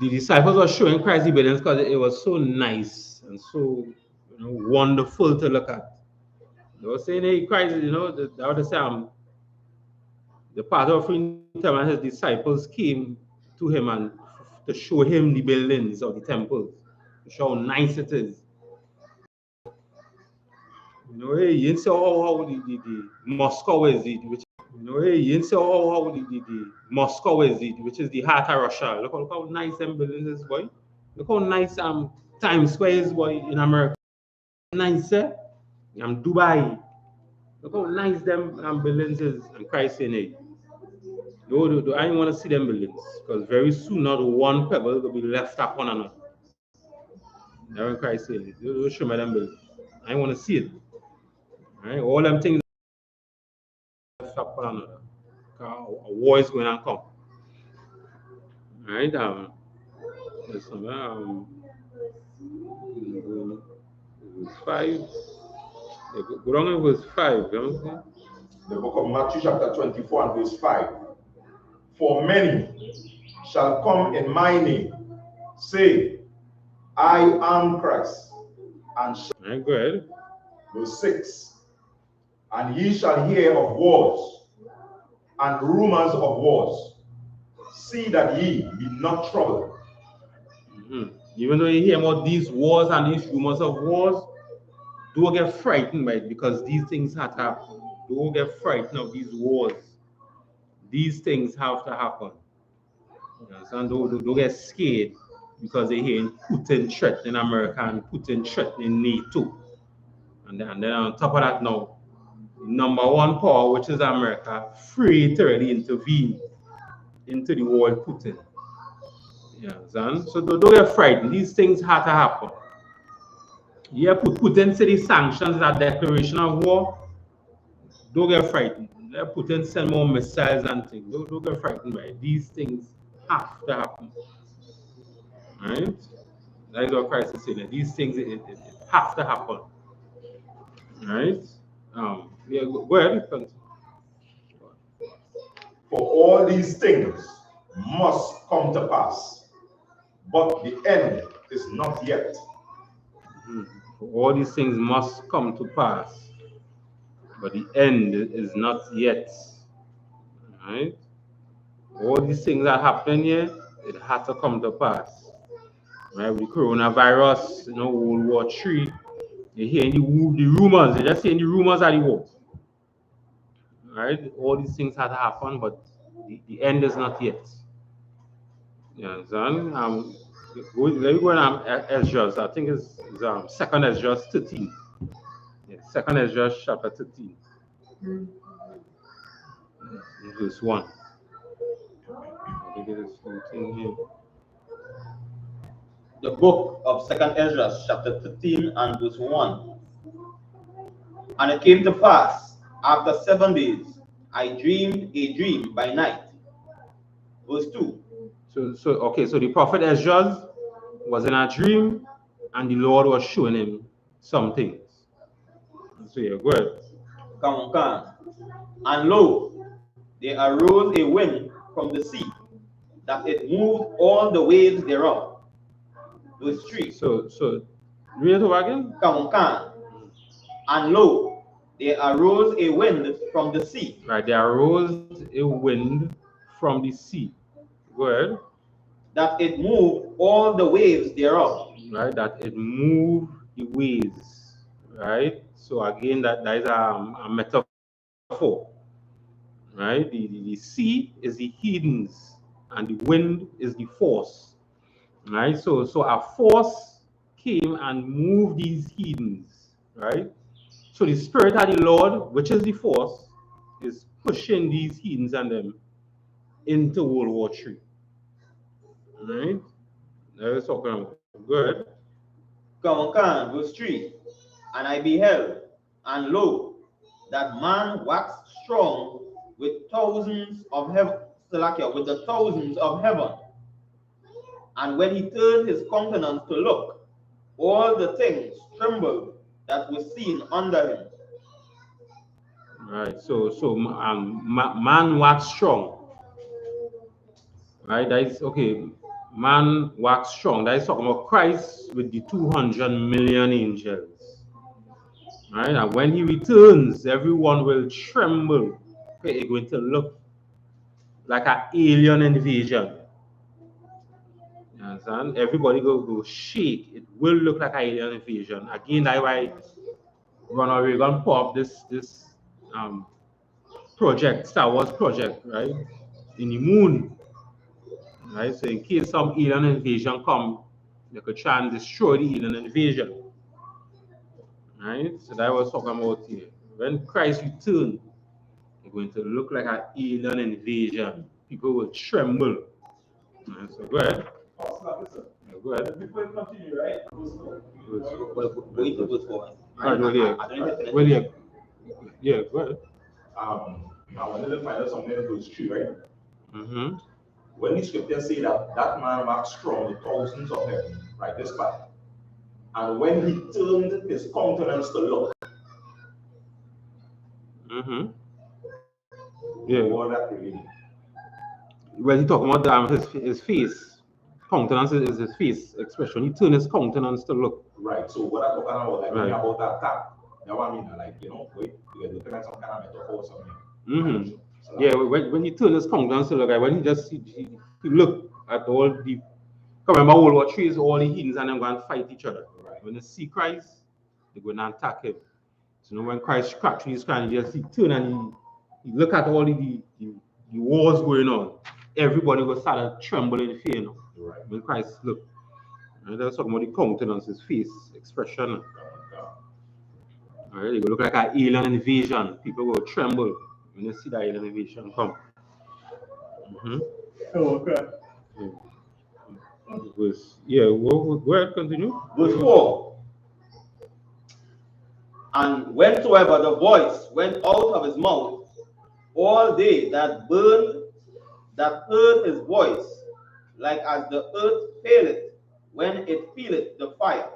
The disciples are showing Christ the buildings because it was so nice and so wonderful to look at. They were saying, "Hey, Christ, the part of time when his disciples came to him and to show him the buildings of the temples, to show how nice it is. Hey, you see how the Moscow is it, which hey, you see how the Moscow is it, which is the heart of Russia. Look how nice them buildings is, boy. Look how nice Times Square is, boy, in America. Nice, eh? Dubai. Look how nice them buildings is, and Christ saying, hey, I don't want to see them buildings because very soon not one pebble will be left upon another. That's what Christ saying. You show me them buildings. I want to see it. Right? All them things left upon another. A war is going to come. Right? There's some 5. Yeah, go down in verse 5. You know what I'm saying? The book of Matthew chapter 24 and verse 5. For many shall come in my name, say, I am Christ, and shall. Right, go ahead. Verse 6. And ye shall hear of wars and rumors of wars. See that ye be not troubled. Even though you hear about these wars and these rumors of wars, don't get frightened by it because these things have to happen. Don't get frightened of these wars. These things have to happen. You understand? Don't get scared because they hear Putin threatening America and Putin threatening NATO. And then on top of that now, number one power, which is America, free to really intervene into the war with Putin. You understand? So don't get frightened. These things have to happen. Yeah, Putin say the sanctions is a declaration of war. Don't get frightened. Let Putin send more missiles and things. Don't get frightened by it. These things have to happen. Right? That is what Christ is saying. These things it have to happen. Right? Yeah, go ahead. For all these things must come to pass, but the end is not yet. For all these things must come to pass, but the end is not yet. Right? All these things that happen here, it had to come to pass. Right? With the coronavirus, World War III, you hear the rumors, they're just saying the rumors are the war. Right? All these things had to happen, but the end is not yet. You understand? Let me go on Esdras. I think it's second Esdras 13. Yeah, second Esdras chapter 13. Verse 1. I think it is 14 here. The book of Second Ezra, chapter 13 and verse 1. And it came to pass, after 7 days, I dreamed a dream by night. Verse 2. So the prophet Esdras was in a dream, and the Lord was showing him some things. So yeah, go ahead. And lo, there arose a wind from the sea, that it moved all the waves thereof. Verse 3. So read it over again. And lo, there arose a wind from the sea. Right, there arose a wind from the sea. Go ahead. That it moved all the waves thereof. Right, that it moved the waves. Right. So again, that is a metaphor. Right, the sea is the heathens, and the wind is the force. Right, so a force came and moved these heathens. Right. So the Spirit of the Lord, which is the force, is pushing these heathens and them into World War III. Right? Let's talk about it. Good. Verse 3. And I beheld, and lo, that man waxed strong with thousands of heaven, with the thousands of heaven. And when he turned his countenance to look, all the things trembled that were seen under him. Right. So man waxed strong. Right. That is okay. Man waxed strong. That is talking about Christ with the 200 million angels. Right. And when he returns, everyone will tremble. Okay, it's going to look like an alien invasion. You understand? Everybody go shake. It will look like an alien invasion. Again, that's why Ronald Reagan put up this project, Star Wars project, right? In the moon. Right? So in case some alien invasion come, they could try and destroy the alien invasion. Right? So that was talking about here. When Christ returned, it's going to look like an alien invasion. People will tremble. Right? So go ahead. Go ahead. Before you continue, right? Wait till verse 4. Yeah, go ahead. I wanted to find out something that goes true, right? Mm-hmm. When the scriptures say that man waxed strong with thousands of heaven, right? This part. And when he turned his countenance to look, Yeah. What that really mean? Well, he talking about his face. Countenance is his face expression. He turn his countenance to look. Right. So what I'm talking about, like when Right. you're about that tap, you know what I mean? Like, you know, wait, you're looking at some kind of metaphor or something. So Yeah, when he turn his countenance to look, like when he just he look at all the. Remember, World War III is all the heathens and them going to fight each other. Right. When they see Christ, they go and attack him. So you know, when Christ scratch his crown, he just he turn and he look at all the wars going on. Everybody will start to tremble in fear. You know? Right. When Christ look. And that's talking about the countenance, his face, expression. Alright, they go look like an alien invasion. People will tremble when they see that alien invasion come. Oh, okay. Go ahead, continue. Verse 4. And whensoever the voice went out of his mouth, all they that heard his voice, like as the earth faileth when it feeleth the fire.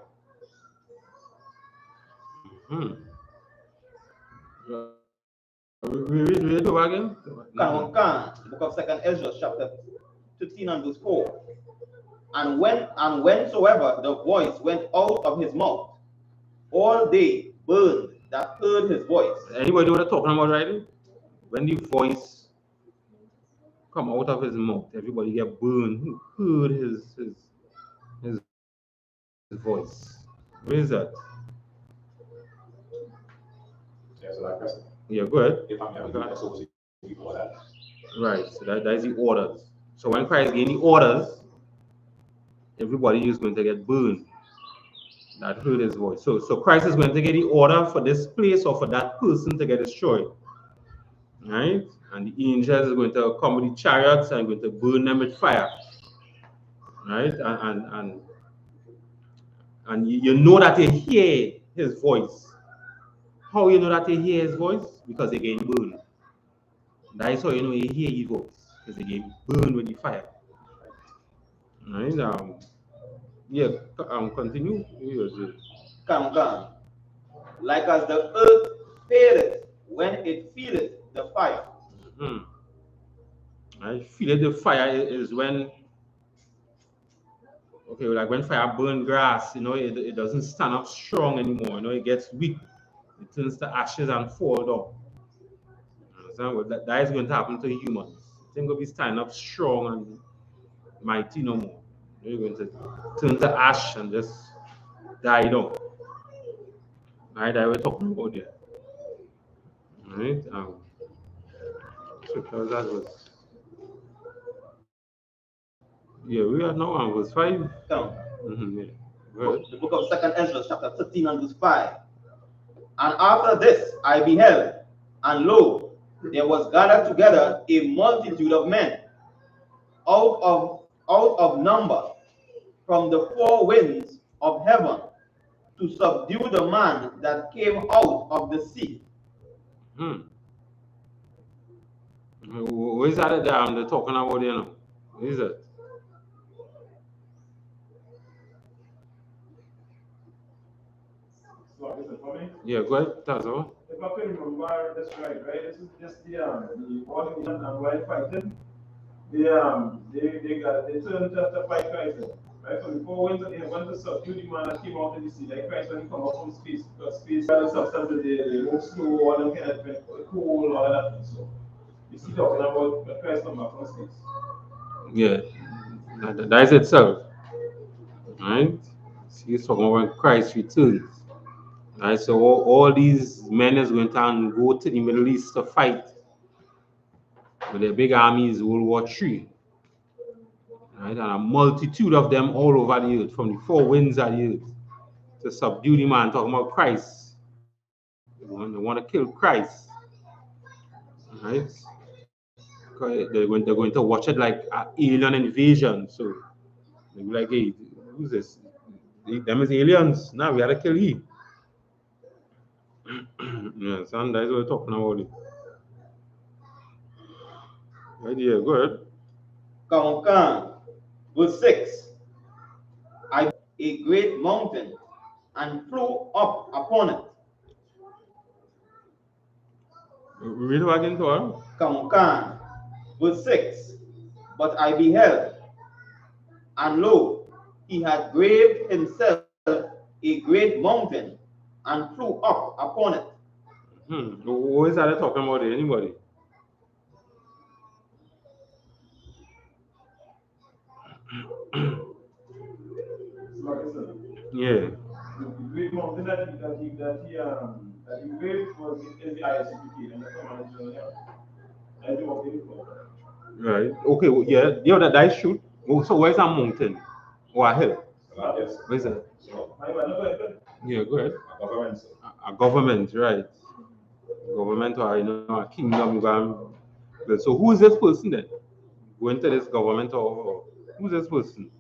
Read it over again. Book of 2nd Ezra, chapter 15 and verse 4. And whensoever the voice went out of his mouth, all they burned that heard his voice. Anybody know what I'm talking about, right? When the voice come out of his mouth, everybody get burned. Who heard his voice? Where is that? Yeah, so like person. Yeah, go ahead. If I'm having a SOC before that. Right, so that is the orders. So when Christ gave the orders, everybody is going to get burned. That heard his voice. So Christ is going to get the order for this place or for that person to get destroyed. Right? And the angels are going to come with the chariots and going to burn them with fire. Right? And you know that they hear his voice. How you know that they hear his voice? Because they get burned. That is how you know you hear his voice. Because they get burned with the fire. Right? Continue. Come. Like as the earth faileth when it feeleth the fire. Right? Feeling the fire is when, okay, like when fire burn grass, you know, it doesn't stand up strong anymore. You know, it gets weak. It turns to ashes and fall down. Understand? Well, that is going to happen to humans. It ain't going to be standing up strong and mighty no more. You're going to turn to ash and just die down. Right? That we're talking about there. Right? So that was. Yeah, we are now on verse 5. Come. Yeah. The book of 2nd Ezra, chapter 13 and verse 5. And after this I beheld, and lo, there was gathered together a multitude of men out of number from the four winds of heaven to subdue the man that came out of the sea. Where is that they're talking about, you know? Where is it? So, listen, for me. Yeah, go ahead, that's all. If I can remember this right? This is just the Washington and while fighting, they turned to fight Christ. Right? So before they went to subdue the man that came out of the sea, like Christ when he come out from space, because space had a substance that they move slow, all them kind of cool, all of that. So you see talking about when Christ come back from space. Yeah, that is itself. Right? So he's talking about when Christ returns. Right? So all these men is going to go to the Middle East to fight with their big armies, World War III. Right? And a multitude of them all over the earth, from the four winds of the earth, to subdue the man, talking about Christ. They want to kill Christ. Right? They're going to watch it like an alien invasion. So they'll be like, hey, who's this? Them is aliens. Now we gotta kill him. Yes, and that's what we're talking about. It. Right here, go ahead. Come. Verse 6. I a great mountain and flew up upon it. Read it again to her. Come on. Verse 6. But I beheld, and lo, he had graved himself a great mountain, and flew up upon it. Who is that talking about? Anybody? Yeah. The great mountain that he graved was in the I.S.U.P.K. and that's what I'm doing. I do what they call. Right. Okay. Well, yeah. That is true. So where's a mountain or a hill? Yes. Where's that? Yeah. Go ahead. A government. A government, right? Government or a kingdom. So who is this person then? Going to this government or who's this person?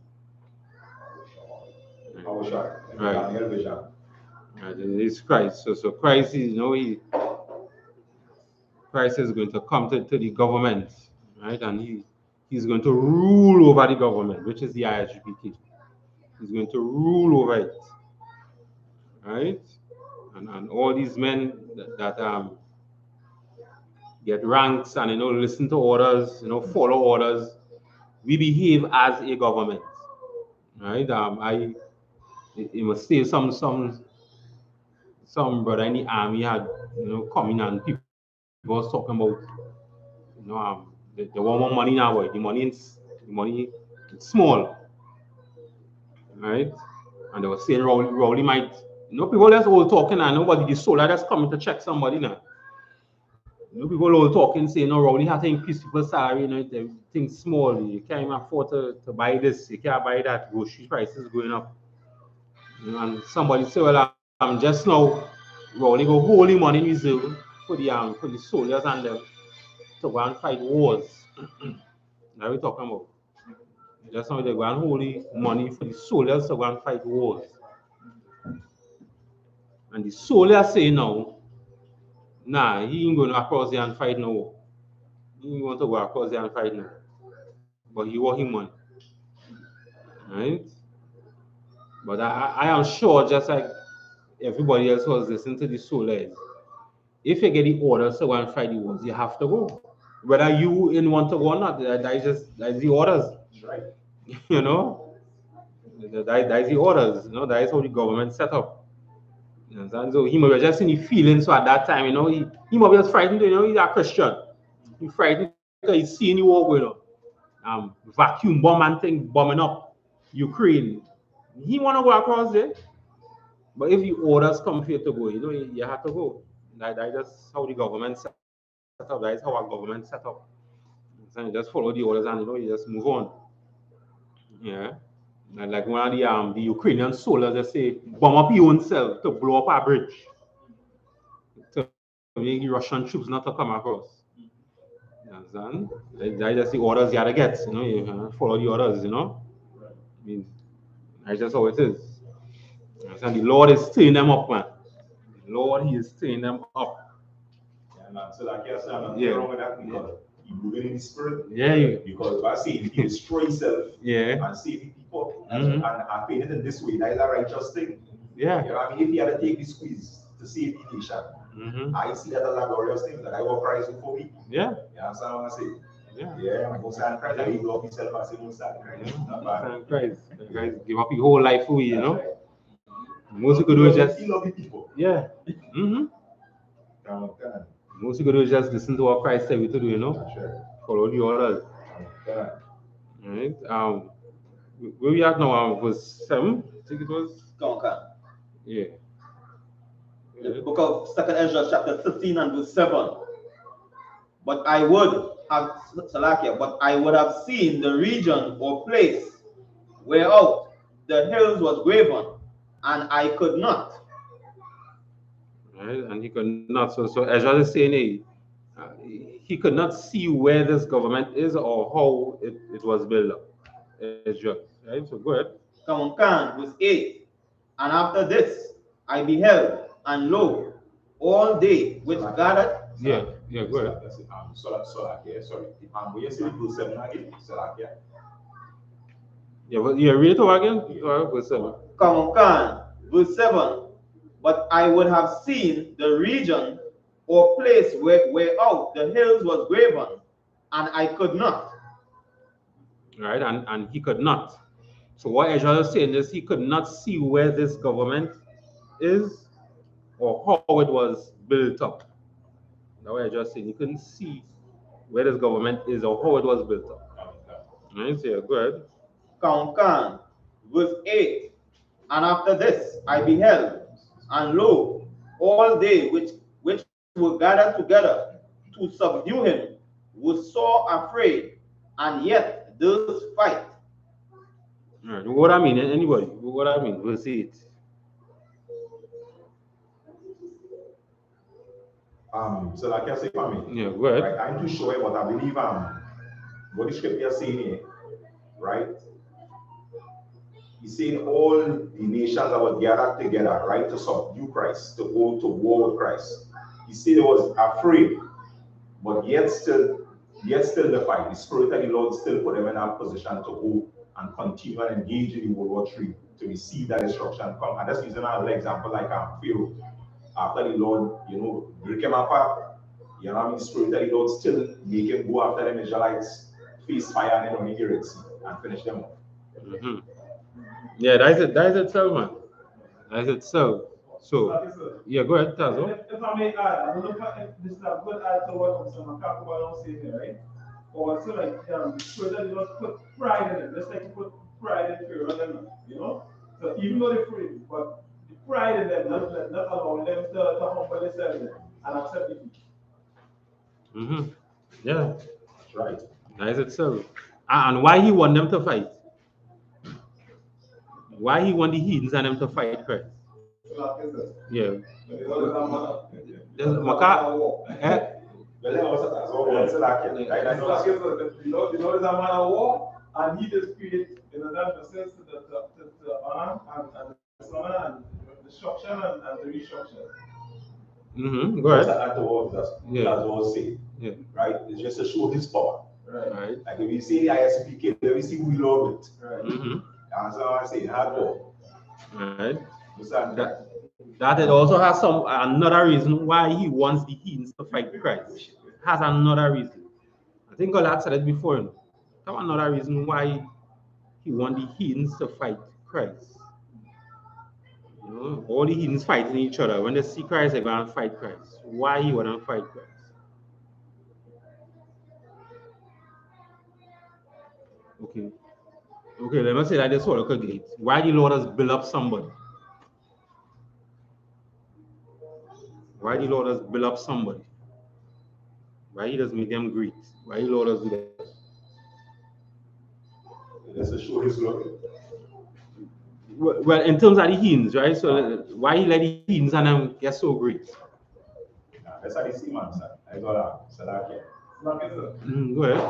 Right. Daniel vision. Right. It's Christ. So Christ is, Christ is going to come to the government, right? And he's going to rule over the government, which is the I.S.U.P.K. He's going to rule over it, right? And all these men that get ranks and listen to orders, follow orders. We behave as a government, right? You must say some brother in the army had come in and people was talking about they want more money now, boy. The money is small, right? And they were saying Rowley might, people that's all talking and nobody the solar that's coming to check somebody now. People all talking saying Rowley has to increase people's salary, things small, you can't even afford to buy this, you can't buy that, grocery prices going up. And somebody say, well, I'm just now Rowley go holding money in reserve for the soldiers and them to go and fight wars. Now we're talking about. Just now they go and hold money for the soldiers to go and fight wars. And the soldiers say now, nah, he ain't going to across there and fight no war. He ain't want to go across there and fight now. But he want him money. Right? But I am sure, just like everybody else was listening to the soldiers, if you get the orders to go and fight the wars, you have to go. Whether you want to go or not, that's the orders. Right. That is the orders. That is how the government set up. And so he might be just in the feelings. So at that time, he might be just frightened. He's a Christian. He's frightened because he's seeing the war going on. Vacuum bomb and thing bombing up Ukraine. He want to go across there. But if the orders come for you to go, you have to go. That is just how the government set up. That is how our government set up. So you just follow the orders and you just move on. Yeah. And like one of the Ukrainian soldiers, they say, bomb up your own self to blow up our bridge. To make the Russian troops not to come across. You understand? That's just the orders you have to get. You follow the orders, I mean, that's just how it is. And the Lord is stirring them up, man. The Lord, He is stirring them up. So like you're saying, nothing wrong with that because you moving in the spirit. Yeah. Because if I say if you destroy yourself and save people and I paint it in this way, that is a righteous thing. Yeah. You know what I mean? If you had to take the squeeze to save the nation, I see that as a glorious thing that I will Christ for me. Yeah. You understand what I say? Yeah. Yeah, I go stand Christ and you go up yourself and say, no, stand Christ. Not bad. Stand Christ. Give up your whole life for you, Most you could do is just. You love the people. Yeah. Most you could do is just listen to what Christ said we to do, That's right. Follow the orders. Right. Where we at now? Verse 7, I think it was. Come on. Yeah. The book of 2nd Ezra, chapter 15 and verse 7. But I would have seen the region or place whereout the hills was graven, and I could not. Right, and he could not. So Ezra is saying he could not see where this government is or how it was built up. Ezra, right? So go ahead. Come on, verse 8. And after this I beheld, and lo, all they which gathered. Yeah, go ahead. Will you say verse 7 again? Yeah, but read it over again. Verse 7. Come on, verse 7. But I would have seen the region or place whereout the hills was graven, and I could not. Right, and he could not. So what Ezra is saying is he could not see where this government is or how it was built up. That's what Ezra is saying. He couldn't see where this government is or how it was built up. Right, so yeah, go ahead. Count, verse 8. And after this I beheld, and lo, all they which were gathered together to subdue him were sore afraid, and yet durst fight. All right. What I mean, anybody? What I mean, verse 8. So like I say for me, Yeah, go ahead. right? I'm too sure, but I believe what the scripture is saying here, right? He's saying all the nations that were gathered together, right, to subdue Christ, to go to war with Christ. He said he was afraid, but yet still the fight. The Spirit of the Lord still put them in a position to go and continue and engage in the World War III to receive that destruction come. And that's using another example like Pharaoh. After the Lord, break him apart, the Spirit of the Lord still make him go after them Israelites, face fire and then only the Red Sea and finish them off. Mm-hmm. Yeah, that's itself, man. That's itself. So, yeah, go ahead, Tazo. If I may add, I don't know if this is a good add to what I'm talking about here, right? Or also like the Spirit of the Lord put pride in it, just like you put pride in Pharaoh, So even though they're free, but the pride in them, not allowing them to humble themselves and accept defeat. Mm-hmm. Yeah, That's right. that's itself. And why he want them to fight? Why he want the heathens and them to fight Christ? Yeah. There's Maka. The Lord is a man of war, and he just creates in another sense the arm and the son and the destruction and the restructure. Mm-hmm. Go ahead. That's what I say. Yeah. Right? It's just to show his power. Right. Like if we see the I.S.U.P.K, then we see who we love it. Right. Mm-hmm. That's how I say hardcore. Right. That it also has another reason why he wants the heathens to fight Christ. Has another reason. I think God had said it before. That's another reason why he wants the heathens to fight Christ. All the heathens fighting each other. When they see Christ, they're going to fight Christ. Why he want to fight Christ? Okay, let me say that this Oracle Gate. Why the Lord has built up somebody? Why the Lord has built up somebody? Why he doesn't make them great? Why the Lord does do that? That's to show his glory. Well, in terms of the heathens, right? So why he let the heathens and them get so great? That's how they see man, sir. I got that. Go ahead.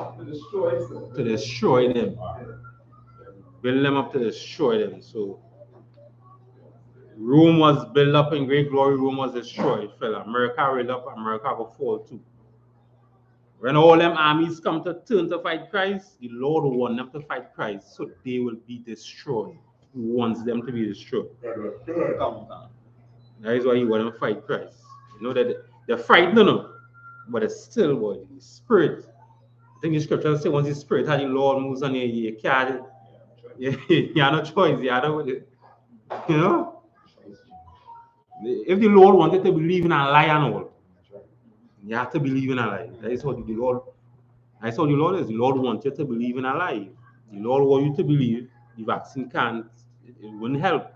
To destroy them. Build them up to destroy them. So Rome was built up in great glory, Rome was destroyed, fell. America raised up, America will fall too. When all them armies come to turn to fight Christ, the Lord will want them to fight Christ, so they will be destroyed. He wants them to be destroyed. That is why he wants them to fight Christ. That they're frightened, but it's still what the spirit. I think the scripture says once the spirit had the Lord moves on you can't. You have no choice. If the Lord wanted to believe in a lie and all, you have to believe in a lie. That is what the Lord. That's how the Lord is. The Lord wants you to believe in a lie. The Lord wants you to believe the vaccine can't. It wouldn't help.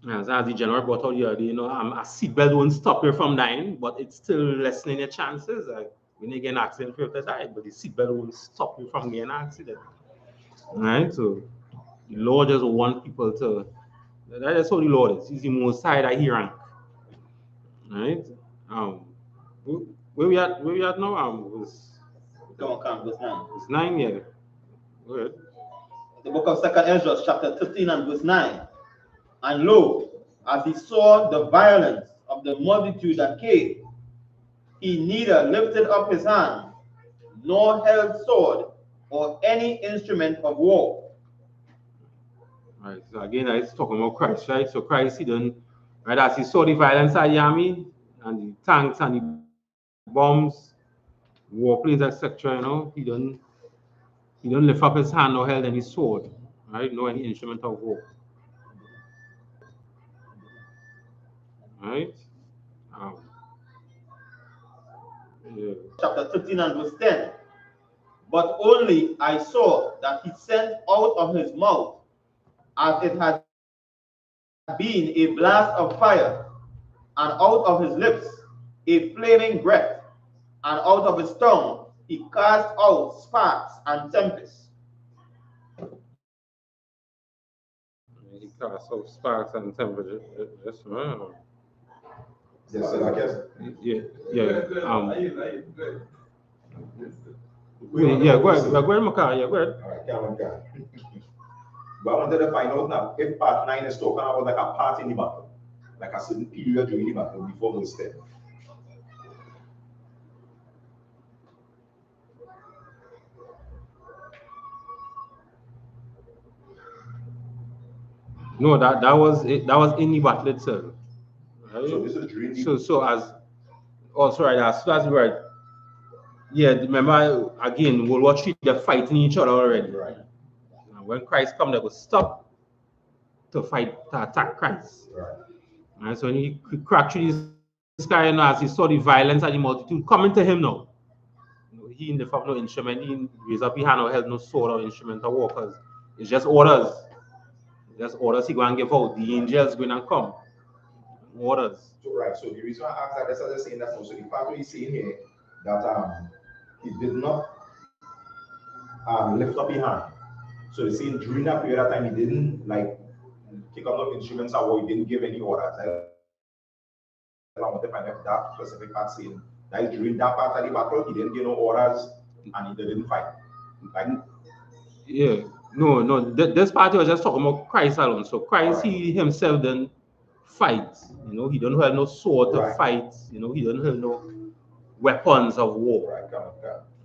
As the general brought out the other, a seatbelt won't stop you from dying, but it's still lessening your chances. When you get an accident, you have to die, but the seatbelt won't stop you from getting an accident. Right? So the Lord just wants people to. That's how the Lord is. He's the most high that he rank. Right? Where we at now? It's 9, yeah. Go ahead. The book of 2nd Ezra, chapter 15 and verse 9. And lo, as he saw the violence of the multitude that came, he neither lifted up his hand, nor held sword, or any instrument of war. Right. So again, it's talking about Christ, right? So Christ, he done, right, as he saw the violence of the army, and the tanks and the bombs, warplanes, etc. You know, he don't lift up his hand or held any sword, right? No any instrument of war. Right? Yeah. Chapter 13 and verse 10. But only I saw that he sent out of his mouth, as it had been a blast of fire, and out of his lips a flaming breath, and out of his tongue he cast out sparks and tempests. He cast out sparks and tempests. Yes, sir, I guess. Yeah. Good. Good. Yeah, go ahead, Makar. Yeah, go ahead. All right, Calvin, God. But I wanted to find out now if part 9 is talking about like a part in the battle, like a certain period during the battle before verse 10. No, that was it. That was in the battle itself. Right? So this is during the So as also right, as that's right. Yeah, remember again, World War III, they're fighting each other already. right. And when Christ come, they will stop to fight, to attack Christ. Right. And so when he cracked through this guy, and as he saw the violence and the multitude coming to him now, he didn't lift up no instrument, he didn't raise up his hand or held no sword or instrument of war, because it's just orders. Just orders he go and give out. The angels go and come. Orders. So right. So the reason I asked that, that's as saying that also the part where he's saying here that he did not lift up his hand. So they're saying during that period of time he didn't like kick up no instruments or he didn't give any orders. I want to find out that specific part saying that is during that part of the battle he didn't give no orders and he didn't fight. Like, yeah. No. This part was just talking about Christ alone. So Christ, he himself didn't fight. You know, he don't have no sword to fight. You know, he don't have no weapons of war.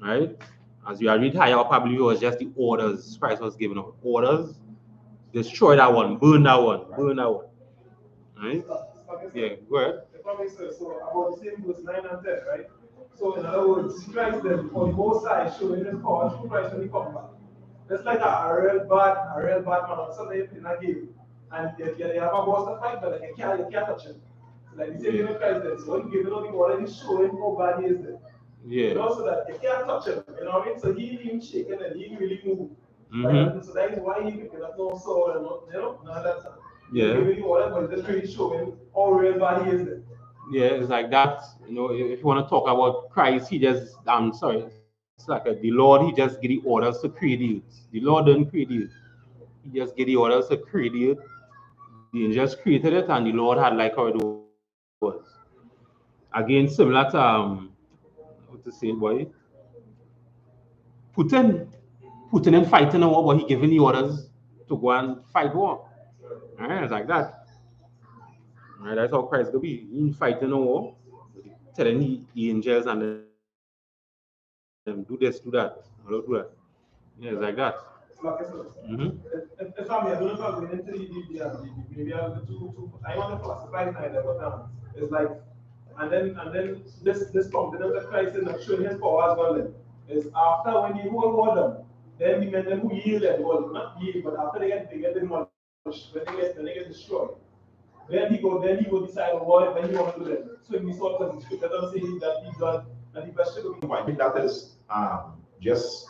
Right? As you read higher, probably it was just the orders Christ was giving out. Orders, destroy that one, burn that one, burn that one. Right? Yeah, go ahead. So about the same verse 9 and 10, right? So in other words, Christ then on both sides showing his power through Christ when he comes back. It's like a real bad man on Sunday in a game. And they have a boss to fight, but you can't touch him. So like the same thing with Christ then. So when you give it the order, he's showing how bad he is then. Yeah. You know, so that you can't touch him. You know what I mean? So he didn't even shake and he didn't really move. Mm-hmm. So that is why he picking up no sword and no, you know, none of that stuff. Yeah. He really order, but it's just really showing how real bad he is then. Yeah, it's like that. You know, if you want to talk about Christ, he just, I'm sorry, it's like the Lord, he just give the orders to create the youth. The Lord didn't create the youth. He just gave the orders to create the youth. The angels created it, and the Lord had like how it was. Again, similar to, what to say, boy? Putin and fighting a war, but he giving the orders to go and fight war. Right? It's like that. Right? That's how Christ could be. He fighting a war, telling the angels and them do this, do that, don't do that. Yeah, it's like that. Mm-hmm. If I don't know if I'm going into the maybe the two. I want to classify it like that, but it's like, and then this confidence that Christ is not showing his power as well. Then is after when the whole war done, then the men who yielded, well not yield, but after they get demolished, when they get destroyed, then he go decide what when he wants to do them. So we saw because the scripture doesn't say that he done and the question will be. I think that is just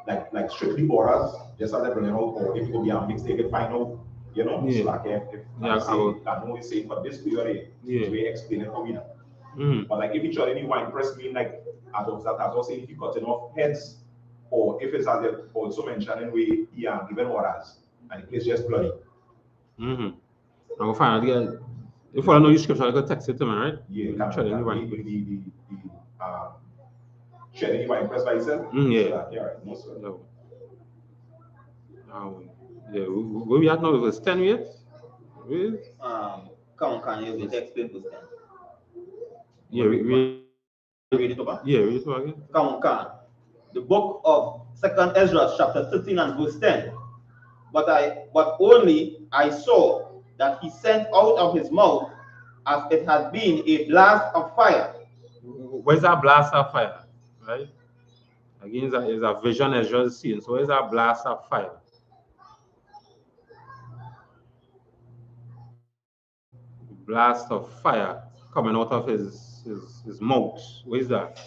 like strictly orders, just as they bring out, or if it will be a mix, they can find out, you know. Yeah. So like if I know it's saying for this period, we explain it for me now. Mm-hmm. But like if you try anyone impress me, like as of that, as I was saying, if you cutting off heads, or if it's as they also mentioning we given orders and the place just bloody. Mm-hmm. I will find out again. If I know your scripture, I go text it to me, right? Yeah, can share anyone impressed by yourself? Yeah. So yeah, right. No, sir. No. Yeah, where we at now? It was 10 yet? Really? Can you explain verse 10? Yeah, read it over? Yeah, read it over again. Can. The book of 2nd Ezra, chapter 13 and verse 10. But only I saw that he sent out of his mouth, as it had been a blast of fire. Where's that blast of fire? Right? Again, is a vision as you're seeing. So where's that blast of fire? Blast of fire coming out of his mouth. Where's that?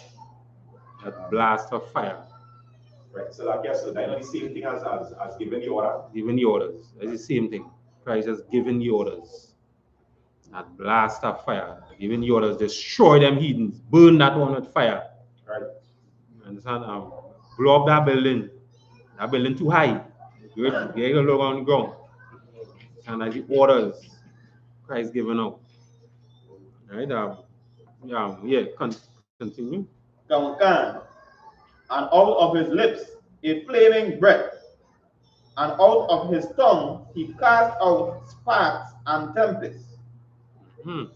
That blast of fire. Right. So like yes, so that's not the same thing as giving the order. Giving the orders. It's the same thing. Christ has given the orders. That blast of fire. Giving the orders, destroy them heathens, burn that one with fire. Right. You understand? Blow up that building. That building too high. Get a look on the ground. And like the orders Christ given out. Right? Continue. And out of his lips a flaming breath, and out of his tongue he cast out sparks and tempests. Yeah,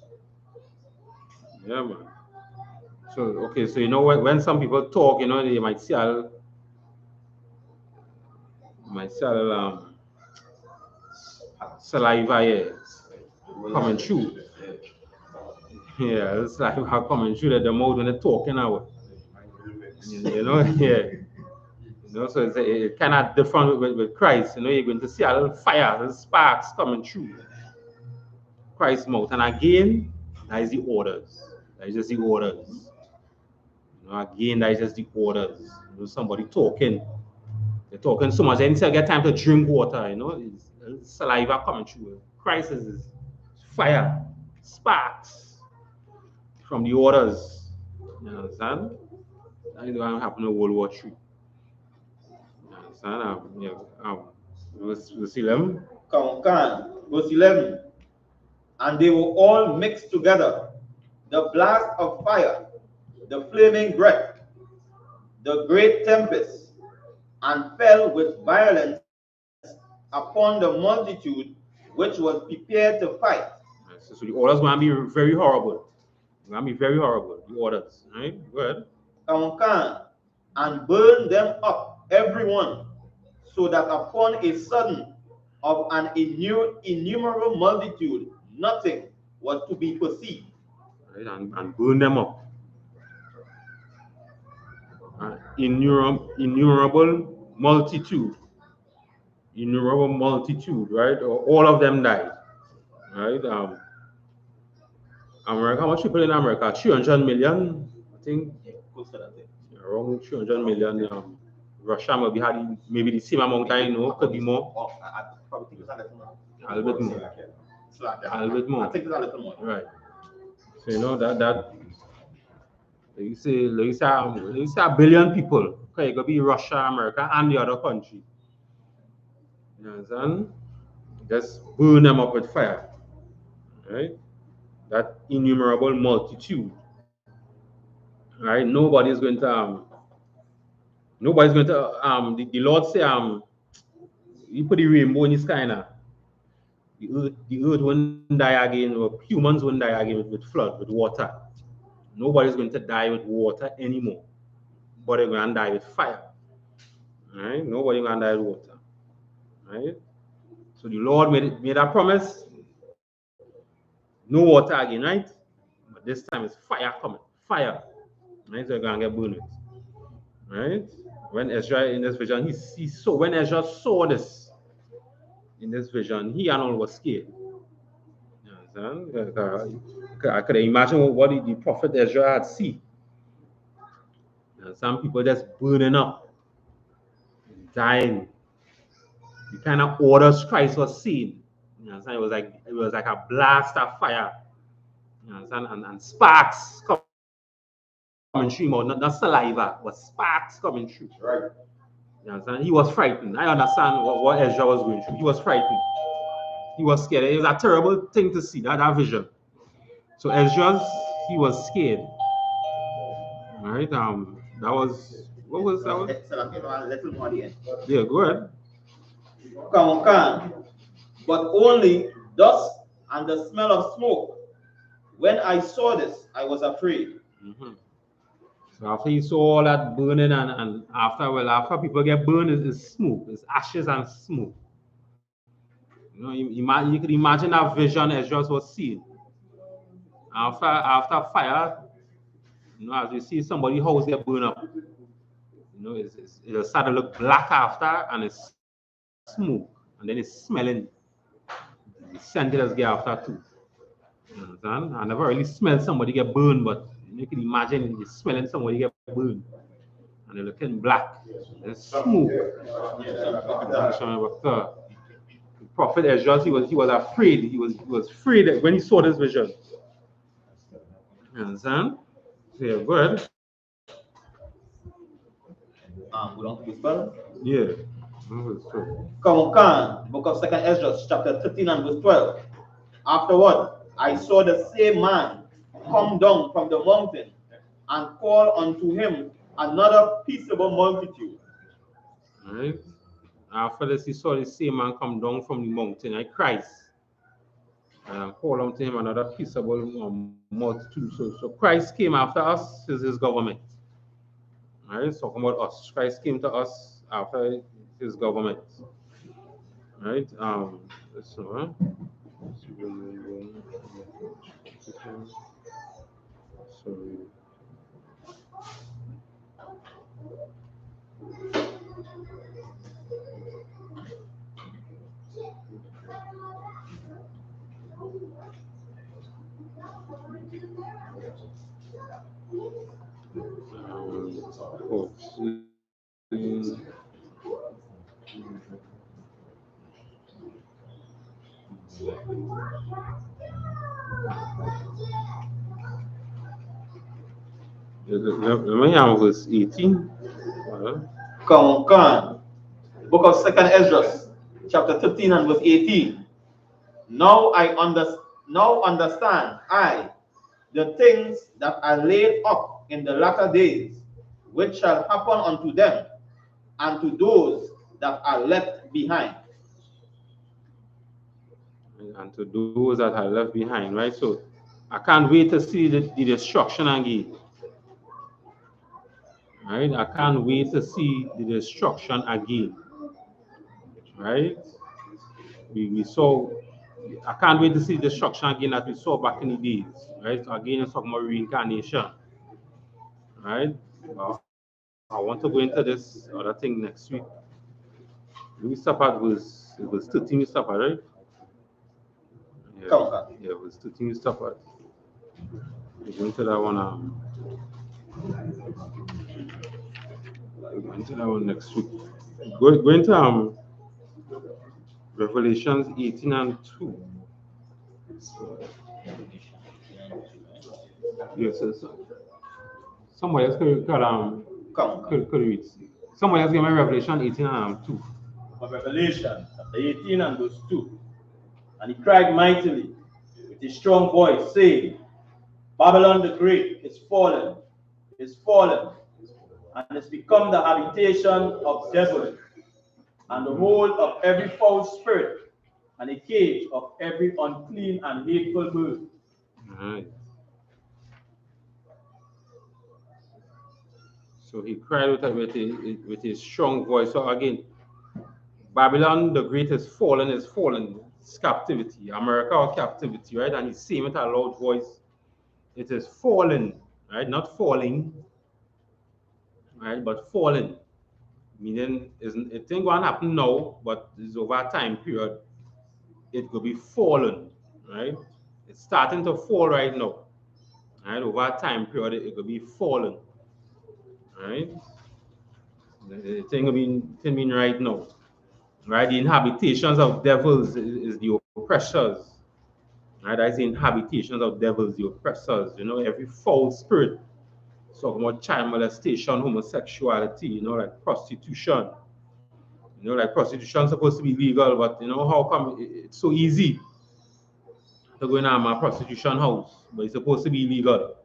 man. So okay, so you know when some people talk, you know, they might see saliva here coming through. Yeah, it's like how coming through the mouth when they're talking out. You know, yeah. You know, so it's kind of different with Christ. You know, you're going to see a little fire, little sparks coming through Christ's mouth. And again, that is the orders. That is just the orders. You know, again, that is just the orders. You know, somebody talking. They're talking so much. They didn't get time to drink water. You know, it's saliva coming through. Christ is fire, sparks from the orders. You understand? That is what happened in World War III. You understand? Verse 11. Verse 11. And they were all mixed together, the blast of fire, the flaming breath, the great tempest, and fell with violence upon the multitude which was prepared to fight. So the orders going to be very horrible. Going to be very horrible, the orders. Right? Good. And burn them up, every one, so that upon a sudden of an innumerable multitude, nothing was to be perceived. Right? And burn them up. Innumerable multitude. Innumerable multitude, right? All of them died. Right? America, how much people in America? 300 million, I think. Around 300 million. Russia maybe had maybe the same amount, I know, could be more. A little bit more. A little bit more. I think it's a little more. Right. So you know that you say a billion people. Okay, it could be Russia, America, and the other country. You understand? Just burn them up with fire. Right? That innumerable multitude. Right? Nobody's going to the Lord say you put the rainbow in the sky now. The earth won't die again, or humans won't die again with flood, with water. Nobody's going to die with water anymore. But they're going to die with fire. Right? Nobody's going to die with water. Right? So the Lord made a promise. No water again, right? But this time it's fire coming. Fire. Right? So you're going to get burned. Right? When Ezra in this vision, he saw, when Ezra saw this in this vision, he and all was scared. You understand? I could imagine what the prophet Ezra had seen. Some people just burning up, dying. The kind of orders Christ was seeing. You understand? It was like a blast of fire. You understand? And sparks coming through, not saliva, but sparks coming through. Right. You understand? He was frightened. I understand what Ezra was going through. He was frightened. He was scared. It was a terrible thing to see, that vision. So Ezra, he was scared. All right. That was, what was that? Yeah, go ahead. But only dust and the smell of smoke. When I saw this, I was afraid. So after you saw all that burning and after people get burned, it's smoke, it's ashes and smoke. You know, you could imagine that vision Ezra was seeing. After fire, you know, as you see somebody house get burned up, you know, it'll start to look black after, and it's smoke, and then it's smelling. The scent just get after too. You understand? I never really smelled somebody get burned, but you can imagine you smelling somebody get burned, and they're looking black. It's smoke. The prophet Ezra, he was afraid. He was afraid that when he saw this vision. You understand? So yeah, go ahead. Go down to this verse. Yeah. Come on, book of 2nd Ezra, chapter 13 and verse 12. Afterward, I saw the same man come down from the mountain and call unto him another peaceable multitude. All right. After this, he saw the same man come down from the mountain, like Christ, and call unto him another peaceable multitude. So Christ came after us, is his government. All right, it's talking about us. Christ came to us after his government. All right. So, sorry. Let me have verse 18. Come on. Book of 2nd Ezra, chapter 13 and verse 18. Now understand I the things that are laid up in the latter days, which shall happen unto them and to those that are left behind. And to those that are left behind, right? So I can't wait to see the destruction again. Right? I can't wait to see the destruction again. Right? We saw, I can't wait to see the destruction again that we saw back in the days. Right? So again, it's talking about reincarnation. Right? I want to go into this other thing next week. We stop at verse 13, we stop at, right? Yeah, verse 13, we stop at. We're going to that one. We're going to that one next week. Going to Revelations 18 and 2. Yes, so somebody else could read. Somebody else give me Revelation 18 and 2. Revelation chapter 18 and verse 2. And he cried mightily with a strong voice, saying, Babylon the Great is fallen, and is become the habitation of devils, and the hold of every foul spirit, and a cage of every unclean and hateful bird. Right. So he cried with a strong voice. So again, Babylon the Great is fallen. It's captivity. America or captivity, right? And he's saying with a loud voice, it is fallen, right? Not falling, right? But fallen. Meaning it ain't going to happen now, but it's over a time period. It could be fallen, right? It's starting to fall right now. Right? Over a time period, it could be fallen. Right? The thing can mean right now. Right? The inhabitations of devils is the oppressors. Right? That's the inhabitations of devils, the oppressors. You know, every foul spirit. Talking about child molestation, homosexuality, you know, like prostitution. You know, like prostitution is supposed to be legal, but you know, how come it's so easy to go in a prostitution house, but it's supposed to be illegal?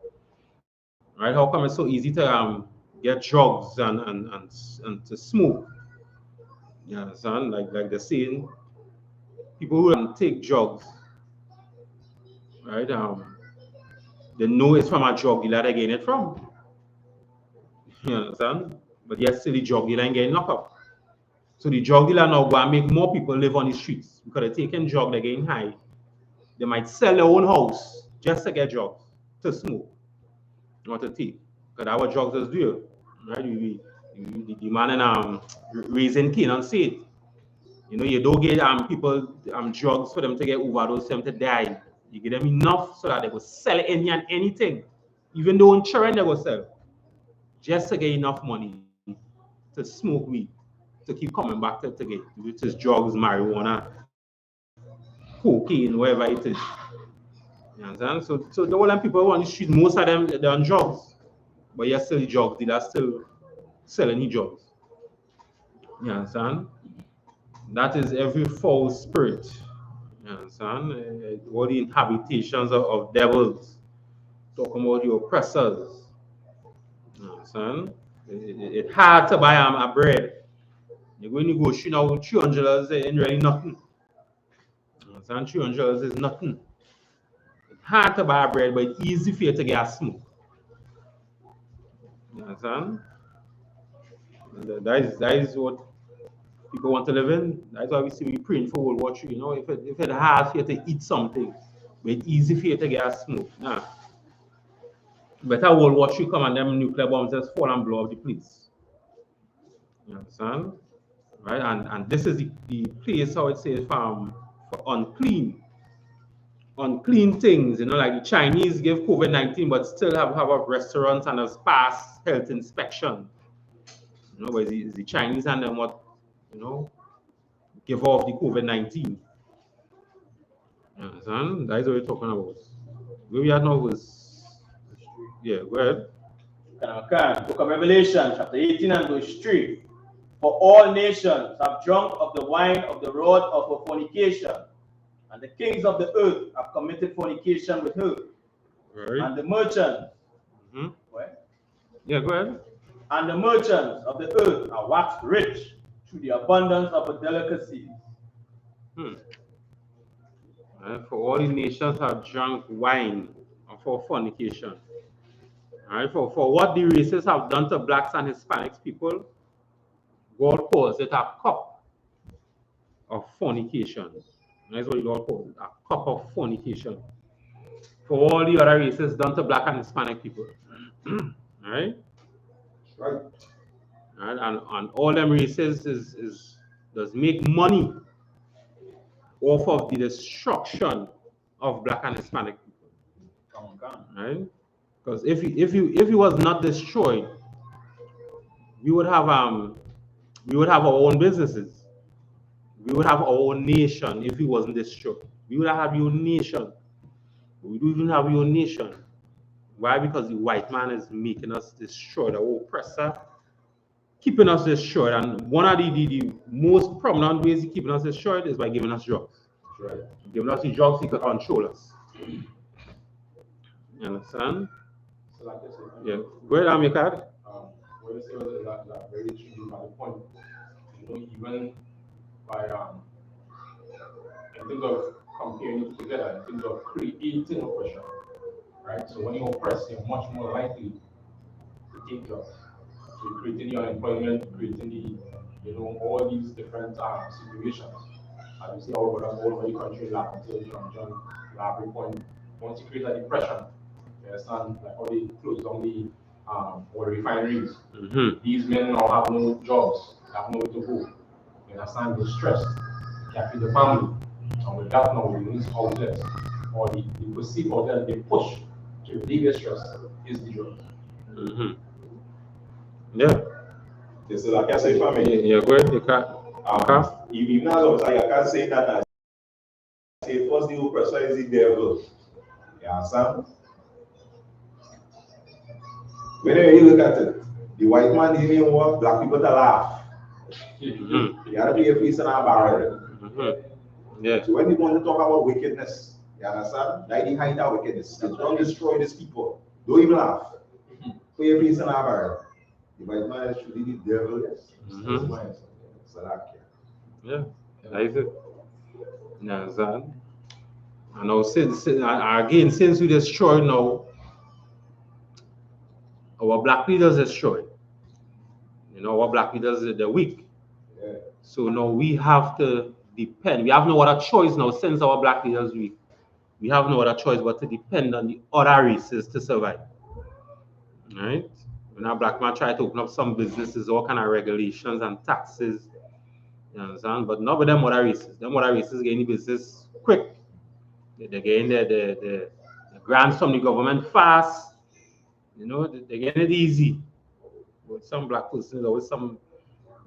Right? How come it's so easy to get drugs and to smoke? You understand? Like the saying, people who take drugs, right? They know it's from a drug dealer they're getting it from. You understand? But yet still the drug dealer ain't getting locked up. So the drug dealer now go and make more people live on the streets because they're taking drugs, they're getting high. They might sell their own house just to get drugs, to smoke, or to take. Because our drugs is real, right? The man in raising Canaan said, you know, you don't get people drugs for them to get overdose, them to die. You give them enough so that they will sell any and anything, even though insurance they will sell, just to get enough money to smoke weed, to keep coming back to get, which is drugs, marijuana, cocaine, whatever it is. You understand? So the whole people on the street, most of them they're on drugs, but you're still drugs, they're still selling drugs. You understand? That is every foul spirit. You understand? All the inhabitations of devils. Talking about the oppressors. You understand? It's hard to buy a bread. You're going to go shoot out $300 and really nothing. You understand? $300 is nothing. It's hard to buy bread, but it's easy for you to get a smoke. You understand? That is what people want to live in. That's why we see we praying for World War III. You know, if it's hard for you to eat something, but it's easy for you to get a smoke. Nah. Better World War III come and them nuclear bombs just fall and blow up the place. You understand? Right? And this is the place, how it says, for unclean things, you know, like the Chinese give COVID-19 but still have restaurants and has passed health inspection. You know, but it's the Chinese and them what, you know, give off the COVID-19. You understand? That is what we're talking about. Where we are now was, yeah, go ahead. Book of Revelation, chapter 18 and verse 3. For all nations have drunk of the wine of the wrath of her fornication, and the kings of the earth have committed fornication with her. Right. And the merchants, yeah, go ahead. And the merchants of the earth are waxed rich through the abundance of her delicacies. For all the nations have drunk wine for fornication. All right, for what the races have done to blacks and Hispanics people, God calls it a cup of fornication. That's what God calls it, a cup of fornication. For all the other races done to black and Hispanic people. All right? Right. And all them races does make money off of the destruction of black and Hispanic people. Right? Because if he was not destroyed, we would have our own businesses. We would have our own nation if he wasn't destroyed. We would have your nation. We don't even have your nation. Why? Because the white man is making us destroy the oppressor, keeping us destroyed. And one of the most prominent ways of keeping us destroyed is by giving us drugs. Right. Giving us the drugs, he could control us. You understand? So like I said, yeah. Go ahead, your card. What you say was that very true by the point. You know, even by in terms of comparing it together, in terms of creating oppression, right? So when you oppress, you're much more likely to take drugs. So you're creating your employment, creating the, you know, all these different situations. As you see, all over the country, like until John every point, once you create a depression, you understand, like all the close down the or refineries. These men now have no jobs, they have nowhere to go. You understand, they're stressed, they can't feed the family. And with that now, the news outlets or the perceived outlet they push to relieve stress is the drug. Yeah. This is like I say, family. Yeah, go ahead, you can't. Even as I can't say that I say first the oppressor is the devil. You understand? Whenever you look at it, the white man didn't even want black people to laugh. You gotta be a piece in our barrel. Yeah. So when you want to talk about wickedness, you understand? Like the height of wickedness. You don't destroy these people. Don't even laugh. Put a piece in our barrel. The white man is truly the devil, yes. Yeah, that is it. You understand? And now since again, since we destroy now, our black leaders destroyed. You know, our black leaders they're weak. Yeah. So now we have to depend. We have no other choice now since our black leaders weak. we have no other choice but to depend on the other races to survive. Right? When a black man try to open up some businesses, all kind of regulations and taxes, you understand? But not with them other races. Them other races getting the business quick. They're getting the grants from the government fast. You know, they're getting it easy. With some black persons, always some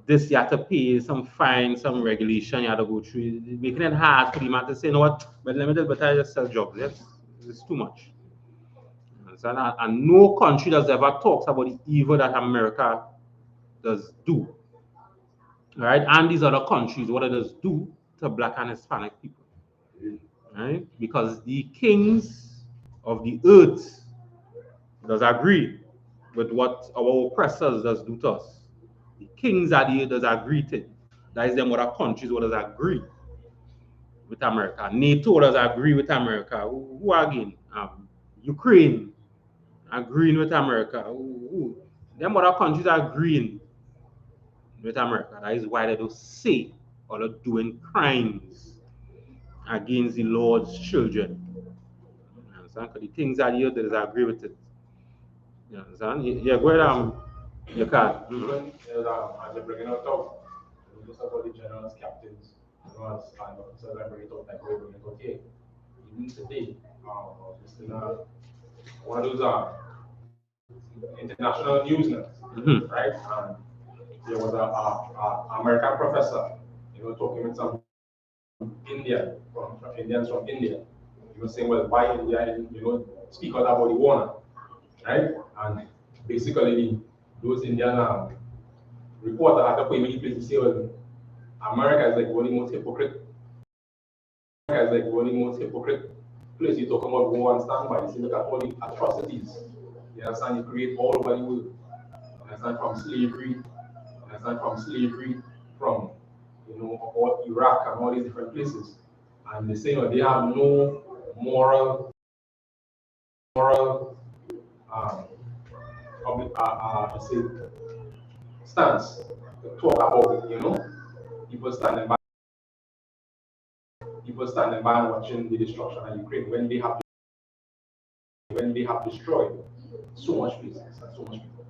this you have to pay, some fine, some regulation you have to go through, making it hard for the man to say, you know what, but let me just better just sell jobs. Yes, it's too much. And no country does ever talks about the evil that America does do. Right? And these other countries, what it does do to black and Hispanic people. Right? Because the kings of the earth does agree with what our oppressors does do to us. The kings of the earth does agree to it. That is them other countries what does agree with America. NATO does agree with America. Who again? Ukraine agreeing with America. Them other countries are agreeing with America. That is why they don't say or they're doing crimes against the Lord's children. You understand? Because the things that you do, they agree with it. You understand? Yeah, go ahead, you can. Even as you're bringing out talk, just about the generals, captains, as celebrate talk like we're bringing out here. Even today, just in one of those international news now, right? And there was a American professor, talking with some Indians from India, saying, well, why India, speak out about the war now, right? And basically, those Indian reporter had to put him in place to say, well, America is like one of the most hypocrite. America is like one of the most hypocrite place you talk about war and standby. You see, look at all the atrocities. You understand? You create all over the world. You understand? From slavery, from all Iraq and all these different places. And they say, they have no moral stance to talk about it, people standing by and watching the destruction of Ukraine when they have destroyed so much places and so much people.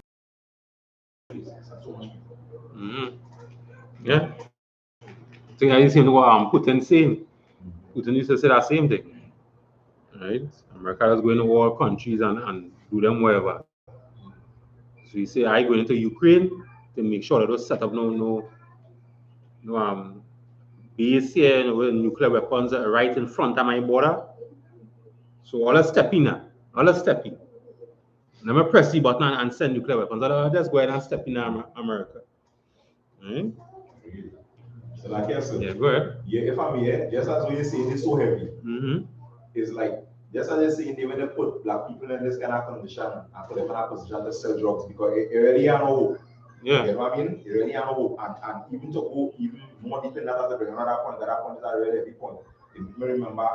Yeah. So I seen what Putin saying. Putin used to say that same thing. Right? America is going to war countries and do them wherever. So you say, I going into Ukraine to make sure that those set up no base here with nuclear weapons right in front of my border. So all I step in now. Let me press the button and send nuclear weapons. I'll just go ahead and step in America. Right? So like I said, yeah, go ahead. Yeah, if I'm here, just as we say it's so heavy, it's like just as they say they when they put black people in this kind of condition and put them in a position to sell drugs because it really ain't no hope. Yeah. You know what I mean? It really ain't no hope. And even to go even more deep in that as another point, that point is a really heavy point. If you remember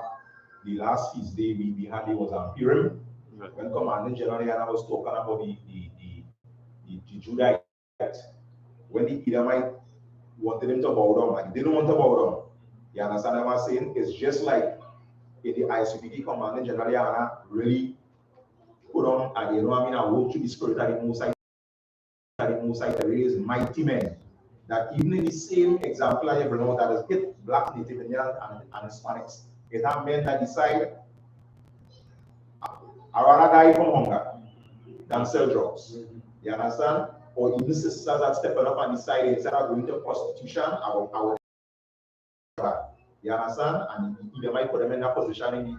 the last feast day we had, it was on Purim. When Commanding General Yana was talking about the Judaite, when the Edomite wanted him to bow down, like he didn't want to bow down. You understand what I'm saying? It's just like in the I.S.U.P.K Commanding General Yana really put on, and I walk through the spirit of the Most High to raise mighty men. That even in the same example I bring out that has hit black, Native Indians and Hispanics, it have men that decide I rather die from hunger than sell drugs. You understand? Or even sisters that stepping up and decide instead of going to prostitution, I will. You understand? And you might put them in that position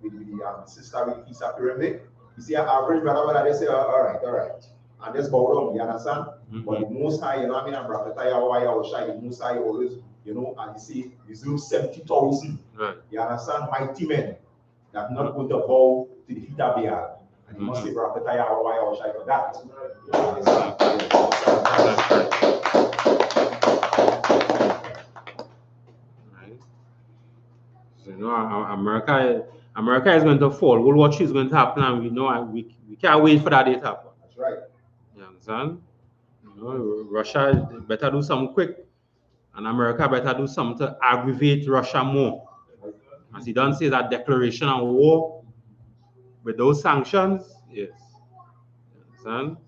with the sister with the pizza pyramid. You see, an average brother, they say, all right. And just bow down, you understand? But the Most High, and Brakataya, why I was shy, the Most High always, and you see, resume 70,000. Right. You understand? Mighty men that not going to bow to the feet of Baal. And you must say, Brakataya, why I was shy for that. America is going to fall. World War III is going to happen, and we can't wait for that day to happen. That's right. You understand? Russia better do something quick, and America better do something to aggravate Russia more. As he done say that declaration of war with those sanctions, yes. And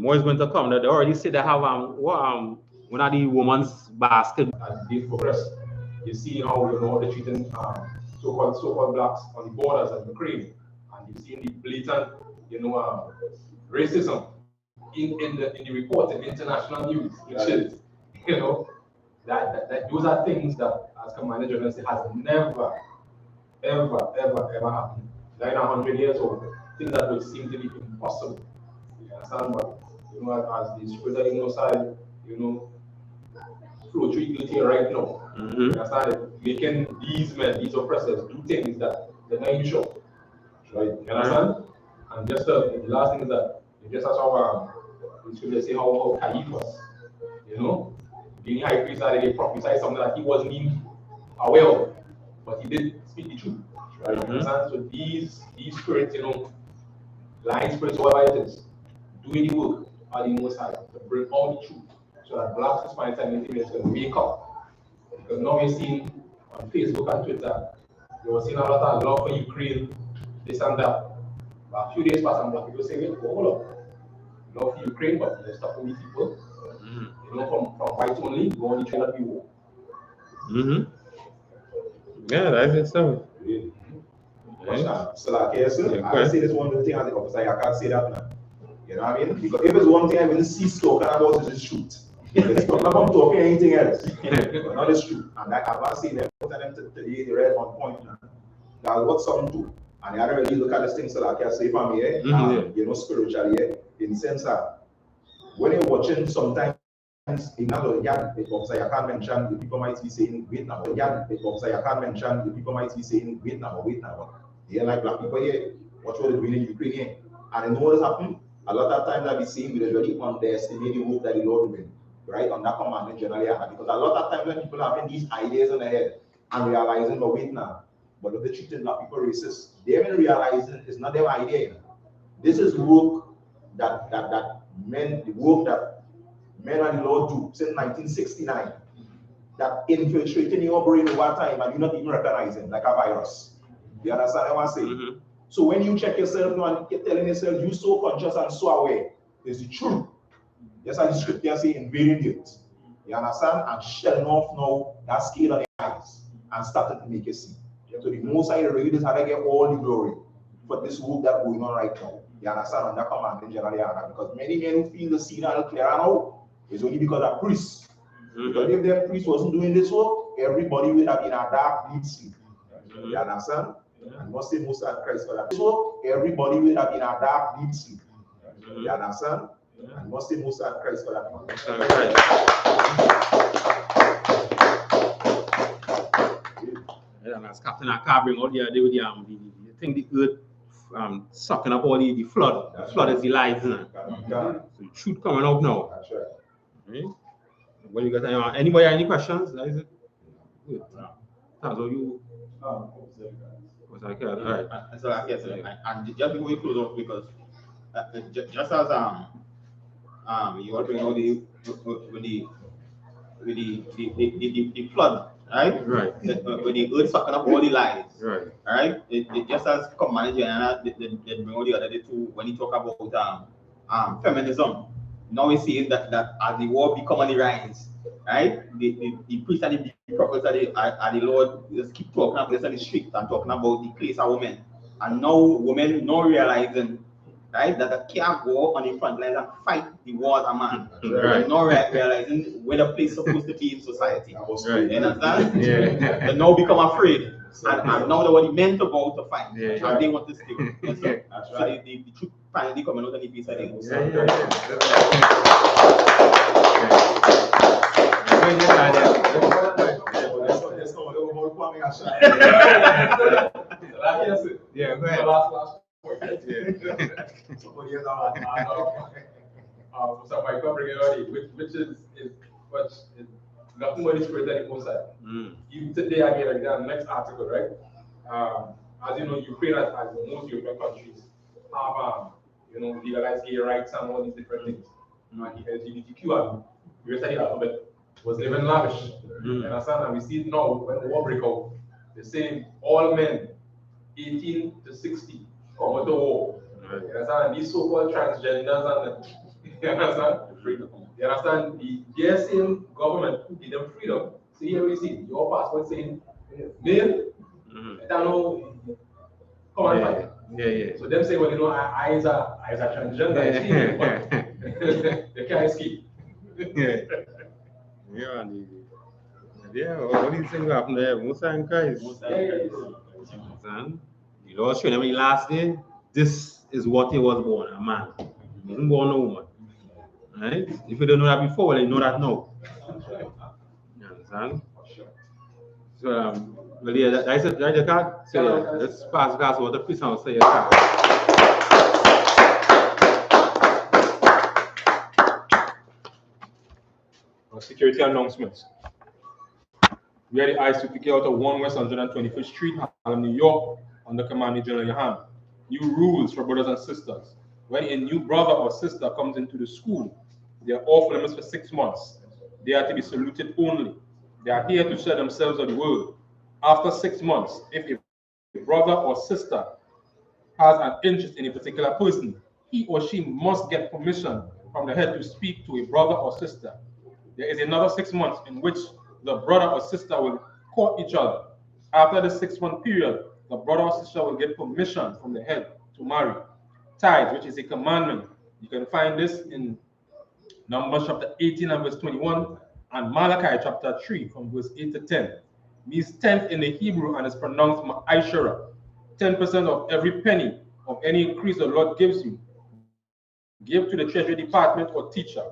more is going to come. They already say they have one of the women's basket. As they progress, you see how they're treating so-called blacks on the borders of Ukraine, and you've seen the blatant racism in the reports in international news, which is that those are things that, as Commander General said, has never ever happened. 900 years old, things that would seem to be impossible. You understand? But as the spirit of the side, flow through equality right now. You understand? Making these men, these oppressors, do things that they're not even sure. Right? You understand? And just the last thing is that just as our scripture say how TITHES, being high priest, that they prophesied something that he wasn't even aware of, but he did speak the truth. Right? You understand? So these spirits, lying spirits, whatever it is, doing the work are the most high to bring all the truth. So that blacks is finding time is going to wake up. Because now we're seeing on Facebook and Twitter, you're seeing a lot of love for Ukraine, this and that. But a few days past, and black people say, wait, hold up. Love for Ukraine, but let's stop with people. From white only, go on the train of the war. Yeah, that's it. So. So like, yes, sir. I say this one thing as the officer, I can't say that now. You know what I mean? Because if it's one thing I will see talking about is the truth. It's not about talking anything else. But not the truth. And I've not seen them put them to the red on point now. That's what some do. And the other really look at this thing so like I say for me, spiritually, in the sense that when you're watching sometimes in another yard, I can't mention the people might be saying wait now. I can't mention the people might be saying wait now. They like black people here. Watch what they're doing in Ukraine here. And I know what has happened. A lot of times I be saying we really underestimate the work that the Lord will, right? On that commandment generally, because a lot of times when people are having these ideas in their head and realizing, but wait now, but if they're treating black people racist, they haven't realizing it's not their idea. This is work that men and the Lord do since 1969. That infiltrating your brain over time and you not even recognizing like a virus. You understand what I'm saying? So when you check yourself and you're telling yourself you're so conscious and so aware, it's the truth. Just as the scripture say, invading it. You understand? And shelling off now that scale on the eyes and starting to make you see. So the most I really is how to get all the glory for this work that's going on right now. You understand? And that command in general, because many men who feel the scene are clear now is only because of priests. Because if their priest wasn't doing this work, everybody would have been a dark deep sleep. You understand? And must say most of Christ for that. So everybody will have been a dark deep sleep. You understand? And must say most of Christ for that. And as Captain Akka bring out the thing the earth sucking up all the flood. The flood is the lives, so the truth coming out now. That's right. What you got? Anybody have any questions? That is it. Good. So you. Was I all right? So and just before we close off, because just as you were bringing out the flood, right? Right. When the earth sucking up all the lies, right? Right. It just as Commander General they bring out the other day too when he talk about feminism. Now we see that as the war become on the rise, right? The priests and the prophets and the Lord just keep talking about this on the street and talking about the place of women. And now women now realizing, right, that they can't go on the front lines and fight the war as a man. Right. And now realizing where the place is supposed to be in society. Right. You understand? Yeah. They now become afraid. And now they were meant to go to fight. Yeah. And they want to stay. Yes, so the truth finally coming out on the piece of it. Yeah, go ahead. Last point. Somebody else somebody covering it already, which is nothing but the spirit that it goes at. Even today again, like that next article, right? As you know, Ukraine as most European countries have legalized gay rights and all these different things. And the LGBTQ and the rest of the alphabet was living lavish. You understand? And we see it now when the war break out. They're saying all men 18 to 60 come out to war. Right. You understand? These so-called transgenders and you understand? Freedom. You understand? Their same government who give them freedom. So here we see your passport saying male. I don't know. Come on, fight. Yeah. So them say, well, you know, I is a transgender, but they can't escape. All these things happen there. Most time, guys. The Lord showed them the last day. This is what he was born, a man. He wasn't born a woman. Right? If you don't know that before, well, you know that now. You understand? So, well, yeah, that's the card. So, yeah, let's pass the class over to Chris and say your card. Security announcements. We are the I.S.U.P.K out of 1 West 125th Street, Harlem, New York, under command of Gen.YAHANNA. New rules for brothers and sisters. When a new brother or sister comes into the school, they are off limits for 6 months. They are to be saluted only. They are here to share themselves of the word. After 6 months, if a brother or sister has an interest in a particular person, he or she must get permission from the head to speak to a brother or sister. There is another 6 months in which the brother or sister will court each other. After the 6-month period, the brother or sister will get permission from the head to marry. Tithes, which is a commandment. You can find this in Numbers chapter 18 and verse 21 and Malachi chapter 3 from verse 8 to 10. Means tenth in the Hebrew and is pronounced ma'ashara. 10% of every penny of any increase the Lord gives you. Give to the treasury department or teacher.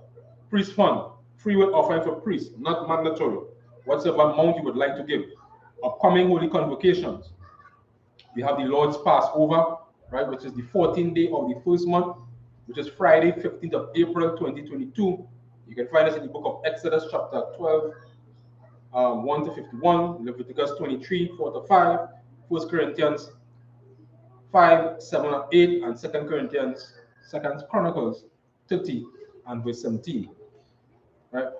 Priest fund, free will offering for priests, not mandatory. Whatever amount you would like to give. Upcoming holy convocations. We have the Lord's Passover, right, which is the 14th day of the first month, which is Friday, 15th of April, 2022. You can find us in the book of Exodus, chapter 12, 1 to 51, Leviticus 23, 4 to 5, 1 Corinthians 5, 7 and 8, and 2 Chronicles 30 and verse 17. Right?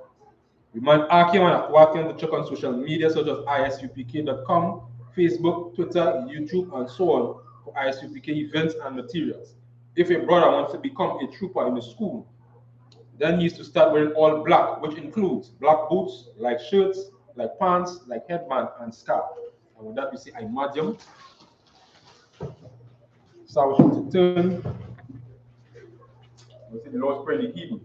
We might argue and working to check on social media such as ISUPK.com, Facebook, Twitter, YouTube, and so on for I.S.U.P.K events and materials. If a brother wants to become a trooper in the school, then he needs to start wearing all black, which includes black boots, like shirts, like pants, like headband, and scarf. And with that, we say, I imagine. So I want to turn. We say the Lord's Prayer in Hebrew.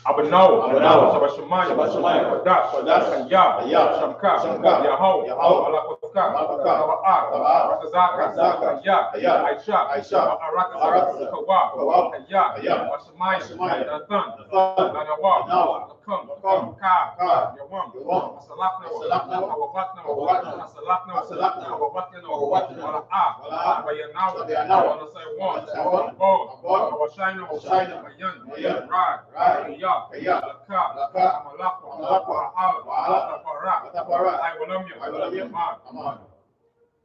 Abanawa, Shabashumaya, Kodash, Kaya, Shamka, Yahoo, Alakoka, Ratazaka, Kaya, Aisha, Araka, Kawa, Kaya, Washamaya, Nathan, Nanawa, Come, Ka, Yawam, Salapna,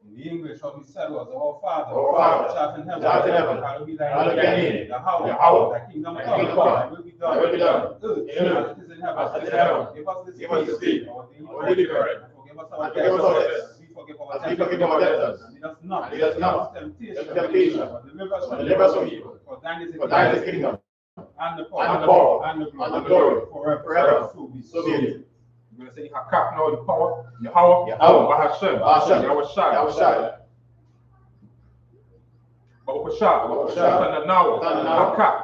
in the English, what we said was, Our Father, which art in heaven, hallowed be thy name. Yahweh, thy kingdom come, thy will be done. Earth, as it is in heaven. Give us this day our daily bread. Forgive us our debts. We forgive our debtors. And lead us not into temptation, but deliver us from evil. For thine is the kingdom, and the power, and the glory, forever. So be it. You're going to say, Hakak now the power, Yahweh, Bahashem, Yahushai. Bahashah, Tananawa, Hakak,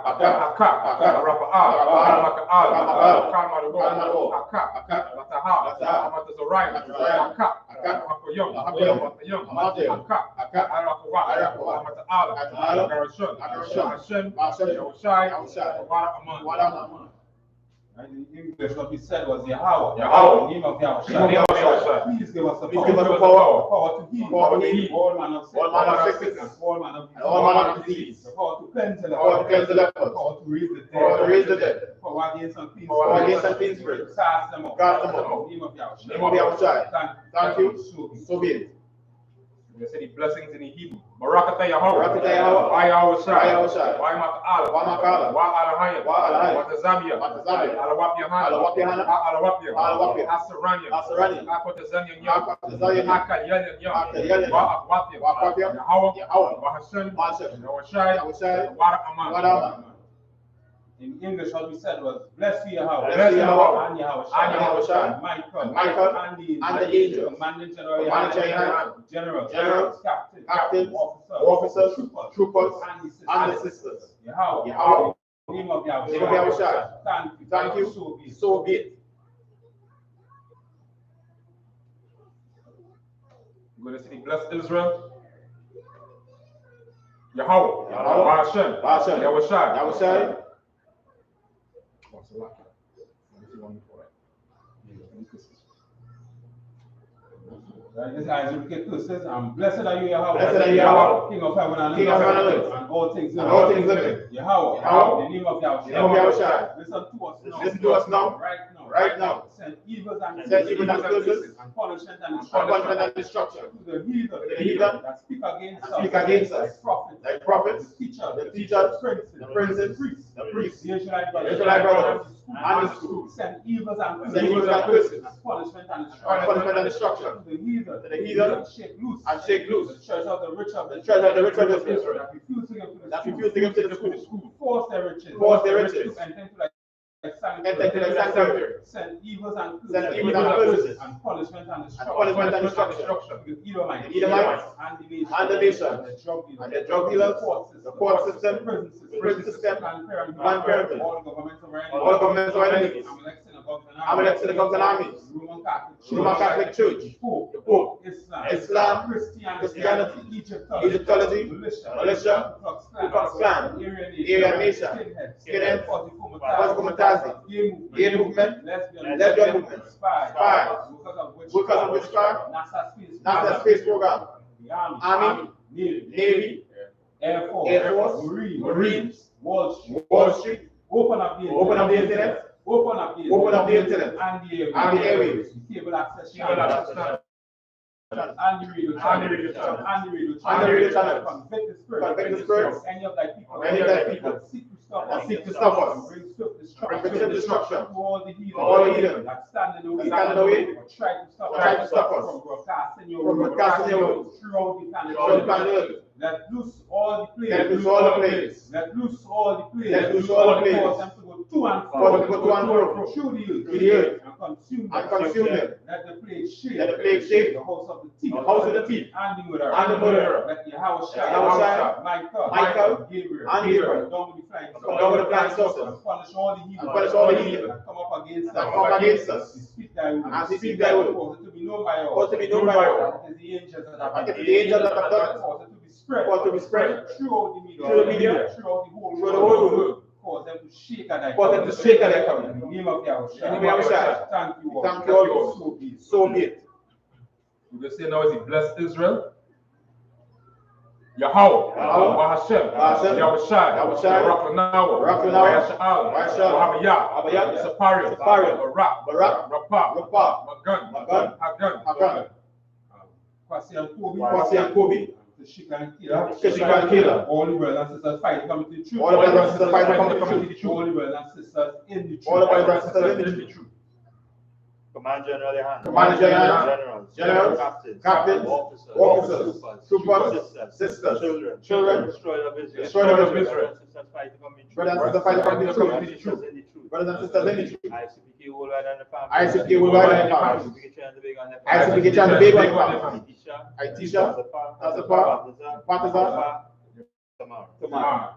Rapa'ah, Maka'al, Kalmaro, Hakak, Lataha, Amatazariah, Hakak, Hakoyom, Hakak, Arakawa, Amata'ala, Garashon, Hashem, Yahushai, Aman. And in English, what we said was Yahweh, the name of Yahweh. Please give us the power to heal, all manner of sickness, all manner of disease, the power to cleanse the lepers, the power to raise the dead, power against unclean spirits, cast them out, the name of Yahweh. Thank you. So be it. They say the blessings in the Hebrew. Barakatah Yahweh. Barakatah Yahweh. Wa Yahushai. Wa Yahushai. Wa Maka'ala. Wa Maka'ala. Wa Alahayim. Wa Alahayim. Wa Tazamia. Wa Tazamia. Alawap Yohanna. Alawap Yohanna. Alawapia. Alawapia. Asaranya. Asaranya. Akotazanya. Akotazanya. Akayanya. Akayanya. Wa Akwapia. Wa Akwapia. Yahweh. Yahweh. Wa Hashem. Wa Hashem. Yahushai. Yahushai. Wa Aman. Wa Aman. In English, what we said was, bless you, Yahweh. Bless you, Yahweh. And Yahweh. And Yahushai. Michael. And the angels. Commanding General. General. Captain. Officer. Officers. Troopers. And the sisters. Yahweh. Yahweh. Name of Yahweh. Name of Yahushai. Thank you. So be it. So be it. We're going to say, bless Israel. Yahweh. Yahweh. Wa Hashem. Wa Hashem. Yahushai. Yahushai. What's the luck? If you want me for that. Right, this I.S.U.P.K. says, blessed are you, Yahweh. Blessed are you, Yahweh. King of heaven and King of heaven and earth. and all things And all things living. Yahweh. Yahweh. The name of Yahweh. The name of Yahushai. Listen to us now. Listen to us now. Right now. Right now. Send evils and Send evils and curses. and punishment and Punishment and destruction. to the heathen that speak against us. Speak against us. Thy prophets. Thy prophets. The teachers. The teachers. The princes. The priests. The Israelite brothers. Israelite brothers. And the school. Send evils and Send evils and curses. and punishment and Punishment and destruction. to the heathen. To the heathen. And shake loose. And shake loose. The church of the rich of The church of the rich of Israel. that refuse to give to the That school. refuse to give to the school. Force their riches. Force their riches. And enter to like Enter into the sanctuary. Send evils and Send evils and curses. and punishment and destruction. Punishment and destruction. To the Edomites. The Edomites. And the nations. And the nations. And the drug dealers. And the drug dealers. The court system. The prison system. Planned Parenthood. Planned Parenthood. All governmental enemies. All governmental enemies. Amalek Synagogues and armies. Roman Catholic Church. The Pope. Islam. Christianity. Egyptology. Militia. Ku Klux Klan. Aryan Nation. Skinheads. Poskomatazi. Gay movement. Lesbian movement. Spies. Workers of witchcraft. NASA space program. Army. Navy. Air Force. Marines. Wall Street. Open up the internet. Open up the internet. And the airwaves. Cable access channel. And the radio channel. Convict the spirit. Any of thy people. Seek to stop us. Bring destruction. To all the heathen. That stand in the way. Or try to stop us. From broadcasting your word. Throughout the planet. Let loose all the plagues. Let loose all the plagues. Cause them to go to and fro. Through the earth. And consume them. Let the plague shake. The house of the thief. And the murderer. Let Yahushai. Michael. Gabriel. Down with the flying saucers. And punish all the heathen. That come up against us. And speak thy word. Cause it to be known by all. It is the angels that have done it. Cause to be spread through the media, through the whole world. Cause them to shake at their coming. In the name of Yahushua. Thank you all. Thank you all. So be it. We just say now is he bless Israel. Yahweh. Wa Hashem. Yahushai. Raklanawa. Wahabiyah. Sapariah. Barak. Rapah. Magan. Kwasi and Kobe. Kishika. All the brothers and sisters fight coming to the truth. All the brothers and sisters fight coming to the truth. All the brothers and sisters in the truth. All the brothers and sisters in the truth. Command General YAHANNA. Command General. Generals. Captains. Officers. Troopers. Sisters. Children. Destroyer of Israel. Destroyer of Israel. Brothers and sisters fight to come in truth. Brothers and sisters fight to come in the truth. Brothers and sisters in the truth. I.S.U.P.K. worldwide and the family. I.S.U.P.K. worldwide and the family. I.S.U.P.K. and the big on the family. Itisha. Asapa. Partiza. Tamar.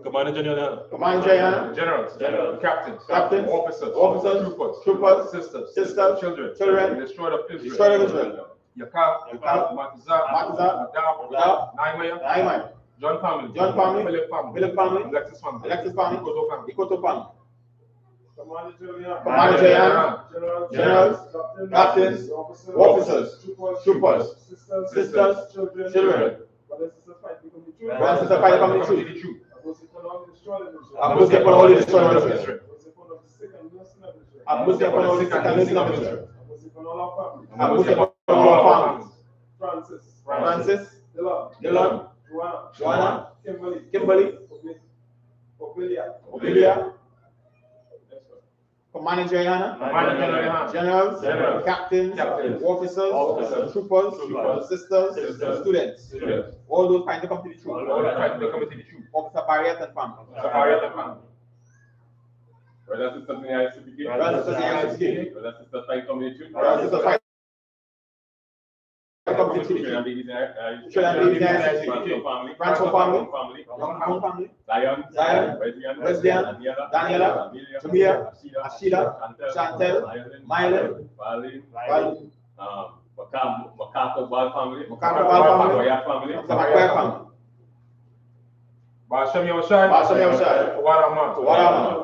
Commander General. Command General. Generals. Captains. Officers. Troopers. Sisters. Children. Destroyer of Israel. Yakab. Matiza. Adab. Naimaya. John family. Philip family. Alexis family. Ikoto family. Command General. Generals. Captains. Officers. Troopers. Sisters. Children. Brothers and sisters fight to come to Brothers and sisters fight to come in the truth. Those who follow the destroyer of Israel. Those who follow the destroyer of Israel. Those who follow the sick and A Muslim upon all sick and nursing of the church. A Muslim upon all our families. Francis, Dylan, Joanna, Kimberly, Ophelia, Commander Johanna, generals, captains, officers, troopers, sisters, students. All those trying to come to the truth. Officer Barrier and family. Brothers and sisters in the I.S.U.P.K. Brothers and sisters in the I.S.U.P.K. Brothers and sisters fight community. Brothers and sisters fight community. Brancho family. Zion, Wesleyan, Daniela, Jamia, Ashila, Chantel, Mylan, Valin, Makaka Bal family. Makaka family. Basham Yawashai. Waraman.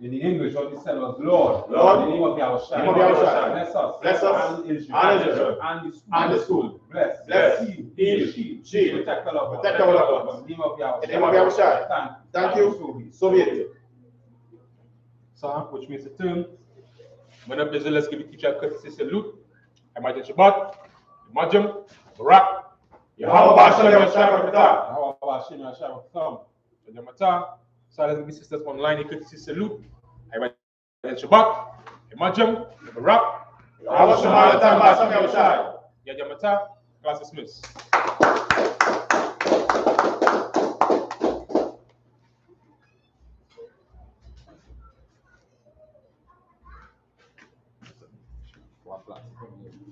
In the English, what he said was, Lord, Lord, in the name of Yahushua, bless us, and Israel, and the school, bless, heal, shield, protect all of us. In the name of Yahushua, thank you, Soviet. Psalm, which means the term. When up Israel, let's give the teacher a courtesy salute. I might Shabbat, Majam, Barak, Yahweh Shabbat, so let's give the sisters online a courtesy salute. I might Shabbat, Majam, Barak, Yahweh Shabbat, Yajamata, class dismissed.